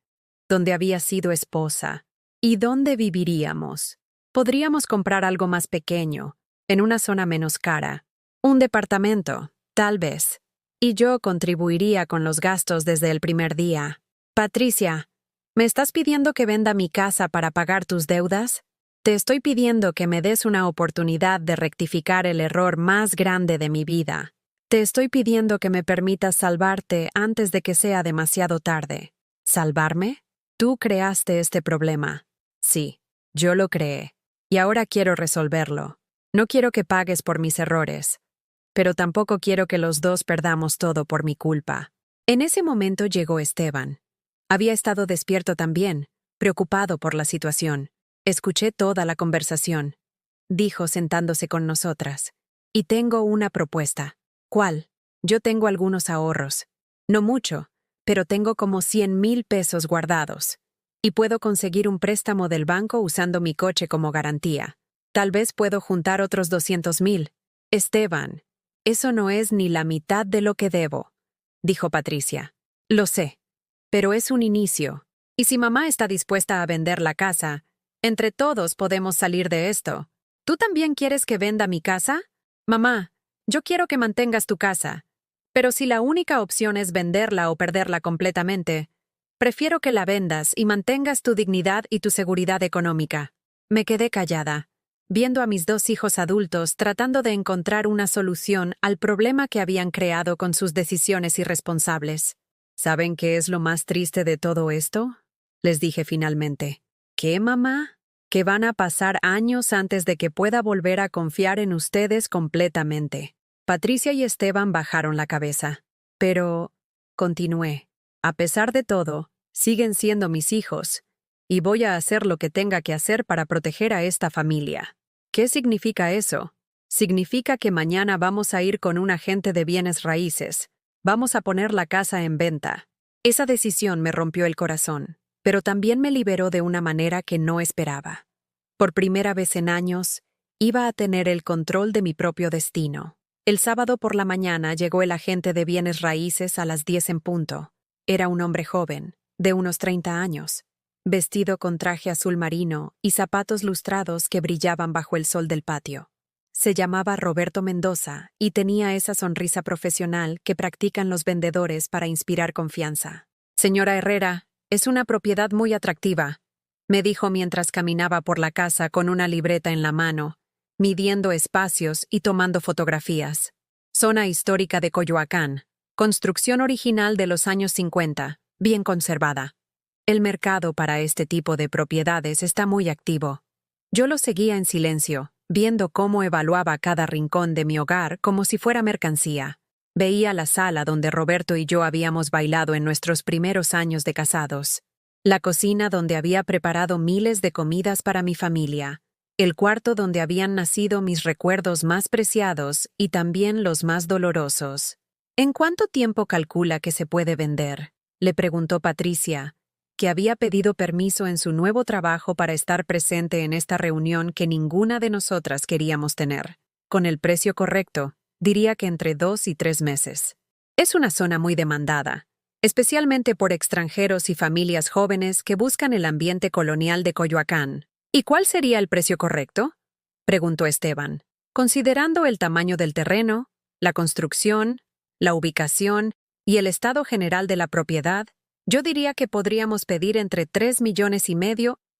donde había sido esposa. ¿Y dónde viviríamos? Podríamos comprar algo más pequeño, en una zona menos cara. Un departamento, tal vez. Y yo contribuiría con los gastos desde el primer día. Patricia, ¿me estás pidiendo que venda mi casa para pagar tus deudas? Te estoy pidiendo que me des una oportunidad de rectificar el error más grande de mi vida. Te estoy pidiendo que me permitas salvarte antes de que sea demasiado tarde. ¿Salvarme? Tú creaste este problema. Sí, yo lo creé. Y ahora quiero resolverlo. No quiero que pagues por mis errores. Pero tampoco quiero que los dos perdamos todo por mi culpa. En ese momento llegó Esteban. Había estado despierto también, preocupado por la situación. Escuché toda la conversación. Dijo sentándose con nosotras. Y tengo una propuesta. ¿Cuál? Yo tengo algunos ahorros. No mucho, pero tengo como 100,000 pesos guardados. Y puedo conseguir un préstamo del banco usando mi coche como garantía. Tal vez puedo juntar otros 200,000. Esteban, eso no es ni la mitad de lo que debo, dijo Patricia. Lo sé. Pero es un inicio. Y si mamá está dispuesta a vender la casa, entre todos podemos salir de esto. ¿Tú también quieres que venda mi casa? Mamá, yo quiero que mantengas tu casa. Pero si la única opción es venderla o perderla completamente, prefiero que la vendas y mantengas tu dignidad y tu seguridad económica. Me quedé callada, viendo a mis 2 hijos adultos tratando de encontrar una solución al problema que habían creado con sus decisiones irresponsables. ¿Saben qué es lo más triste de todo esto? Les dije finalmente. ¿Qué, mamá? Que van a pasar años antes de que pueda volver a confiar en ustedes completamente. Patricia y Esteban bajaron la cabeza. Pero, continué, a pesar de todo, siguen siendo mis hijos, y voy a hacer lo que tenga que hacer para proteger a esta familia. ¿Qué significa eso? Significa que mañana vamos a ir con un agente de bienes raíces. Vamos a poner la casa en venta. Esa decisión me rompió el corazón, pero también me liberó de una manera que no esperaba. Por primera vez en años, iba a tener el control de mi propio destino. El sábado por la mañana llegó el agente de bienes raíces a las 10 en punto. Era un hombre joven, de unos 30 años, vestido con traje azul marino y zapatos lustrados que brillaban bajo el sol del patio. Se llamaba Roberto Mendoza y tenía esa sonrisa profesional que practican los vendedores para inspirar confianza. Señora Herrera, es una propiedad muy atractiva, me dijo mientras caminaba por la casa con una libreta en la mano, midiendo espacios y tomando fotografías. Zona histórica de Coyoacán, construcción original de los años 50, bien conservada. El mercado para este tipo de propiedades está muy activo. Yo lo seguía en silencio, viendo cómo evaluaba cada rincón de mi hogar como si fuera mercancía. Veía la sala donde Roberto y yo habíamos bailado en nuestros primeros años de casados. La cocina donde había preparado miles de comidas para mi familia. El cuarto donde habían nacido mis recuerdos más preciados y también los más dolorosos. ¿En cuánto tiempo calcula que se puede vender?, le preguntó Patricia, que había pedido permiso en su nuevo trabajo para estar presente en esta reunión que ninguna de nosotras queríamos tener. Con el precio correcto, diría que entre 2 y 3 meses. Es una zona muy demandada, especialmente por extranjeros y familias jóvenes que buscan el ambiente colonial de Coyoacán. ¿Y cuál sería el precio correcto?, preguntó Esteban. Considerando el tamaño del terreno, la construcción, la ubicación y el estado general de la propiedad, yo diría que podríamos pedir entre 3,5 millones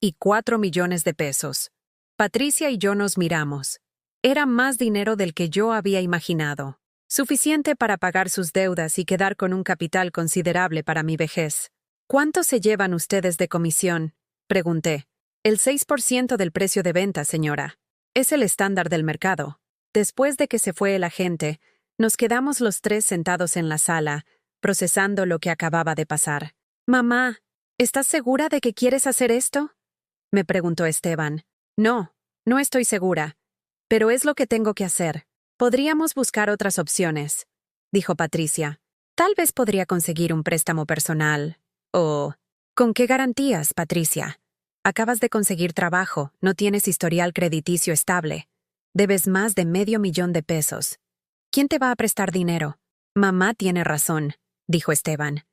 y 4 millones de pesos. Patricia y yo nos miramos. Era más dinero del que yo había imaginado. Suficiente para pagar sus deudas y quedar con un capital considerable para mi vejez. ¿Cuánto se llevan ustedes de comisión?, pregunté. El 6% del precio de venta, señora. Es el estándar del mercado. Después de que se fue el agente, nos quedamos los tres sentados en la sala, procesando lo que acababa de pasar. «Mamá, ¿estás segura de que quieres hacer esto?», me preguntó Esteban. «No, no estoy segura, pero es lo que tengo que hacer. Podríamos buscar otras opciones», dijo Patricia. «Tal vez podría conseguir un préstamo personal. O... ¿Con qué garantías, Patricia? Acabas de conseguir trabajo, no tienes historial crediticio estable. Debes más de $500,000 de pesos. ¿Quién te va a prestar dinero?». «Mamá tiene razón», dijo Esteban.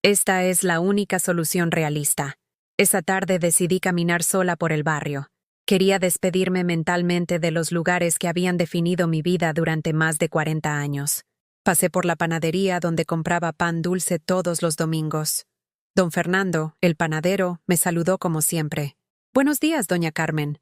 «Esta es la única solución realista». Esa tarde decidí caminar sola por el barrio. Quería despedirme mentalmente de los lugares que habían definido mi vida durante más de 40 años. Pasé por la panadería donde compraba pan dulce todos los domingos. Don Fernando, el panadero, me saludó como siempre. «Buenos días, doña Carmen».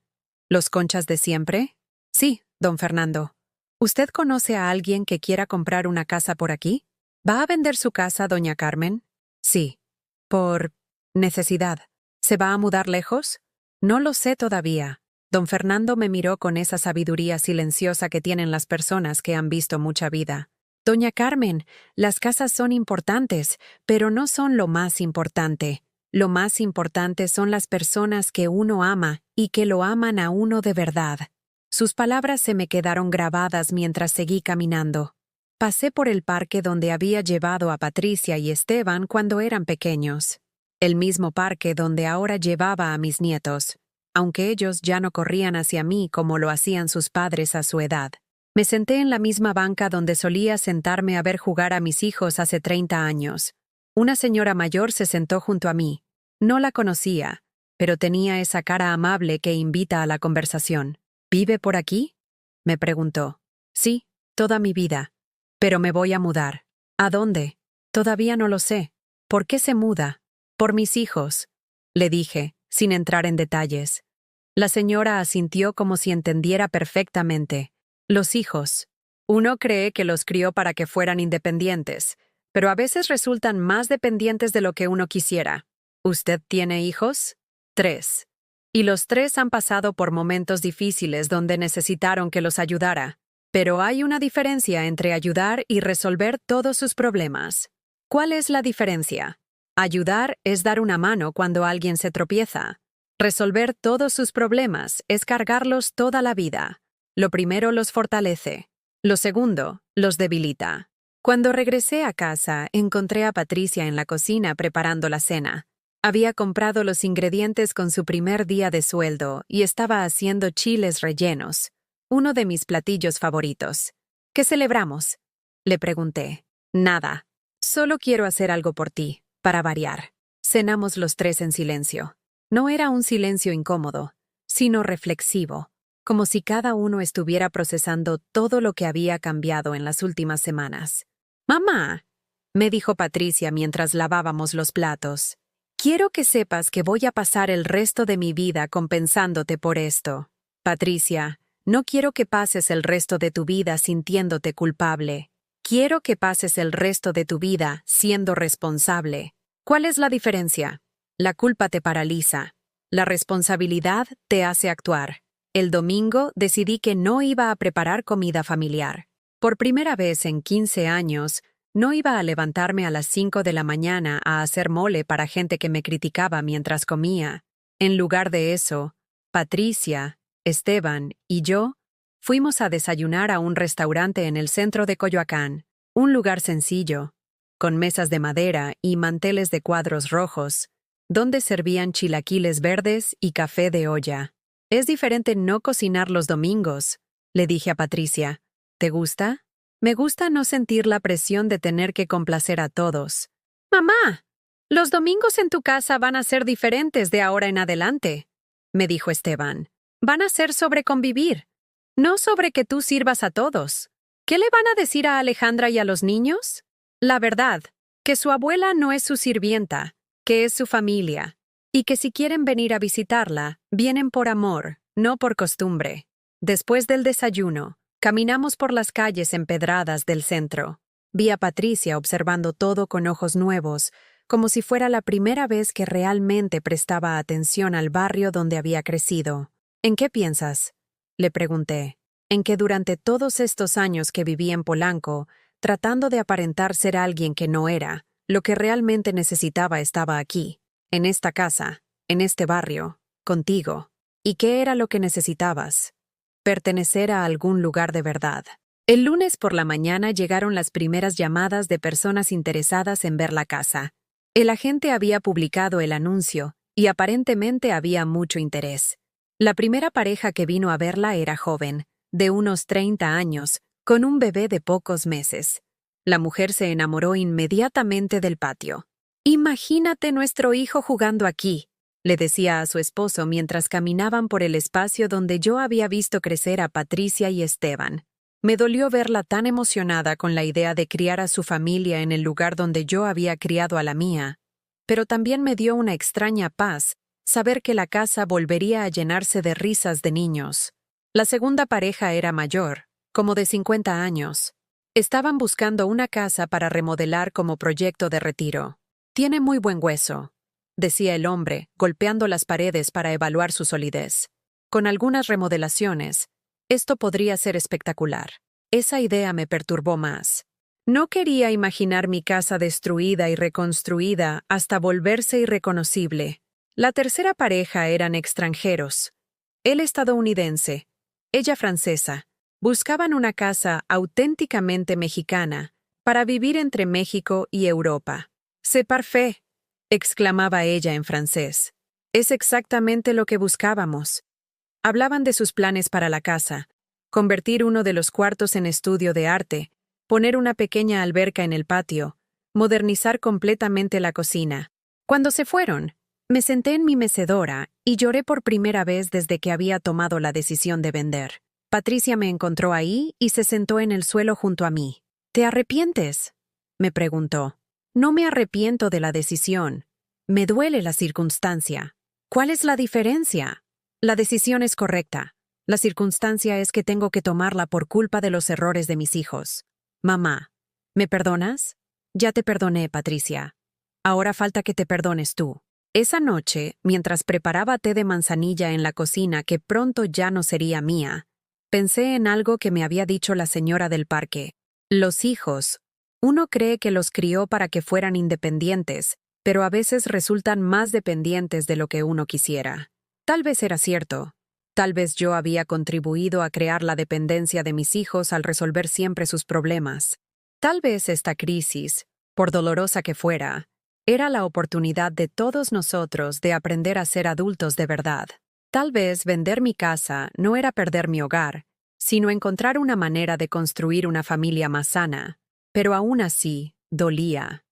«¿Los Conchas de siempre?». «Sí, don Fernando». «¿Usted conoce a alguien que quiera comprar una casa por aquí?». «¿Va a vender su casa, doña Carmen?». «Sí». «Por necesidad». «¿Se va a mudar lejos?». «No lo sé todavía». Don Fernando me miró con esa sabiduría silenciosa que tienen las personas que han visto mucha vida. «Doña Carmen, las casas son importantes, pero no son lo más importante. Lo más importante son las personas que uno ama y que lo aman a uno de verdad». Sus palabras se me quedaron grabadas mientras seguí caminando. Pasé por el parque donde había llevado a Patricia y Esteban cuando eran pequeños. El mismo parque donde ahora llevaba a mis nietos, aunque ellos ya no corrían hacia mí como lo hacían sus padres a su edad. Me senté en la misma banca donde solía sentarme a ver jugar a mis hijos hace 30 años. Una señora mayor se sentó junto a mí. No la conocía, pero tenía esa cara amable que invita a la conversación. «¿Vive por aquí?», me preguntó. «Sí, toda mi vida. Pero me voy a mudar». «¿A dónde?». «Todavía no lo sé». «¿Por qué se muda?». «Por mis hijos», le dije, sin entrar en detalles. La señora asintió como si entendiera perfectamente. «Los hijos. Uno cree que los crió para que fueran independientes, pero a veces resultan más dependientes de lo que uno quisiera». «¿Usted tiene hijos?». «3. Y los 3 han pasado por momentos difíciles donde necesitaron que los ayudara. Pero hay una diferencia entre ayudar y resolver todos sus problemas». «¿Cuál es la diferencia?». «Ayudar es dar una mano cuando alguien se tropieza. Resolver todos sus problemas es cargarlos toda la vida. Lo primero los fortalece. Lo segundo los debilita». Cuando regresé a casa, encontré a Patricia en la cocina preparando la cena. Había comprado los ingredientes con su primer día de sueldo y estaba haciendo chiles rellenos, uno de mis platillos favoritos. «¿Qué celebramos?», le pregunté. «Nada. Solo quiero hacer algo por ti, para variar». Cenamos los 3 en silencio. No era un silencio incómodo, sino reflexivo, como si cada uno estuviera procesando todo lo que había cambiado en las últimas semanas. «Mamá», me dijo Patricia mientras lavábamos los platos, «quiero que sepas que voy a pasar el resto de mi vida compensándote por esto». «Patricia, no quiero que pases el resto de tu vida sintiéndote culpable. Quiero que pases el resto de tu vida siendo responsable». «¿Cuál es la diferencia?», La culpa te paraliza. La responsabilidad te hace actuar. El domingo decidí que no iba a preparar comida familiar. Por primera vez en 15 años, no iba a levantarme a las 5 de la mañana a hacer mole para gente que me criticaba mientras comía. En lugar de eso, Patricia, Esteban y yo fuimos a desayunar a un restaurante en el centro de Coyoacán, un lugar sencillo, con mesas de madera y manteles de cuadros rojos, donde servían chilaquiles verdes y café de olla. Es diferente no cocinar los domingos, le dije a Patricia. ¿Te gusta? Me gusta no sentir la presión de tener que complacer a todos. Mamá, los domingos en tu casa van a ser diferentes de ahora en adelante, me dijo Esteban. Van a ser sobre convivir, no sobre que tú sirvas a todos. ¿Qué le van a decir a Alejandra y a los niños? La verdad, que su abuela no es su sirvienta, que es su familia, y que si quieren venir a visitarla, vienen por amor, no por costumbre. Después del desayuno, caminamos por las calles empedradas del centro. Vi a Patricia observando todo con ojos nuevos, como si fuera la primera vez que realmente prestaba atención al barrio donde había crecido. ¿En qué piensas?, le pregunté. En que durante todos estos años que viví en Polanco, tratando de aparentar ser alguien que no era, lo que realmente necesitaba estaba aquí, en esta casa, en este barrio, contigo. ¿Y qué era lo que necesitabas? Pertenecer a algún lugar de verdad. El lunes por la mañana llegaron las primeras llamadas de personas interesadas en ver la casa. El agente había publicado el anuncio y aparentemente había mucho interés. La primera pareja que vino a verla era joven, de unos 30 años, con un bebé de pocos meses. La mujer se enamoró inmediatamente del patio. «Imagínate nuestro hijo jugando aquí», le decía a su esposo mientras caminaban por el espacio donde yo había visto crecer a Patricia y Esteban. Me dolió verla tan emocionada con la idea de criar a su familia en el lugar donde yo había criado a la mía, pero también me dio una extraña paz saber que la casa volvería a llenarse de risas de niños. La segunda pareja era mayor, como de 50 años. Estaban buscando una casa para remodelar como proyecto de retiro. «Tiene muy buen hueso», decía el hombre, golpeando las paredes para evaluar su solidez. «Con algunas remodelaciones, esto podría ser espectacular». Esa idea me perturbó más. No quería imaginar mi casa destruida y reconstruida hasta volverse irreconocible. La tercera pareja eran extranjeros. Él estadounidense, ella francesa. Buscaban una casa auténticamente mexicana para vivir entre México y Europa. «C'est parfait», exclamaba ella en francés. «Es exactamente lo que buscábamos». Hablaban de sus planes para la casa: convertir uno de los cuartos en estudio de arte, poner una pequeña alberca en el patio, modernizar completamente la cocina. Cuando se fueron, me senté en mi mecedora y lloré por primera vez desde que había tomado la decisión de vender. Patricia me encontró ahí y se sentó en el suelo junto a mí. «¿Te arrepientes?», me preguntó. «No me arrepiento de la decisión. Me duele la circunstancia». «¿Cuál es la diferencia?». «La decisión es correcta. La circunstancia es que tengo que tomarla por culpa de los errores de mis hijos». «Mamá, ¿me perdonas?». «Ya te perdoné, Patricia. Ahora falta que te perdones tú». Esa noche, mientras preparaba té de manzanilla en la cocina que pronto ya no sería mía, pensé en algo que me había dicho la señora del parque. Los hijos, uno cree que los crió para que fueran independientes, pero a veces resultan más dependientes de lo que uno quisiera. Tal vez era cierto. Tal vez yo había contribuido a crear la dependencia de mis hijos al resolver siempre sus problemas. Tal vez esta crisis, por dolorosa que fuera, era la oportunidad de todos nosotros de aprender a ser adultos de verdad. Tal vez vender mi casa no era perder mi hogar, sino encontrar una manera de construir una familia más sana. Pero aún así, dolía.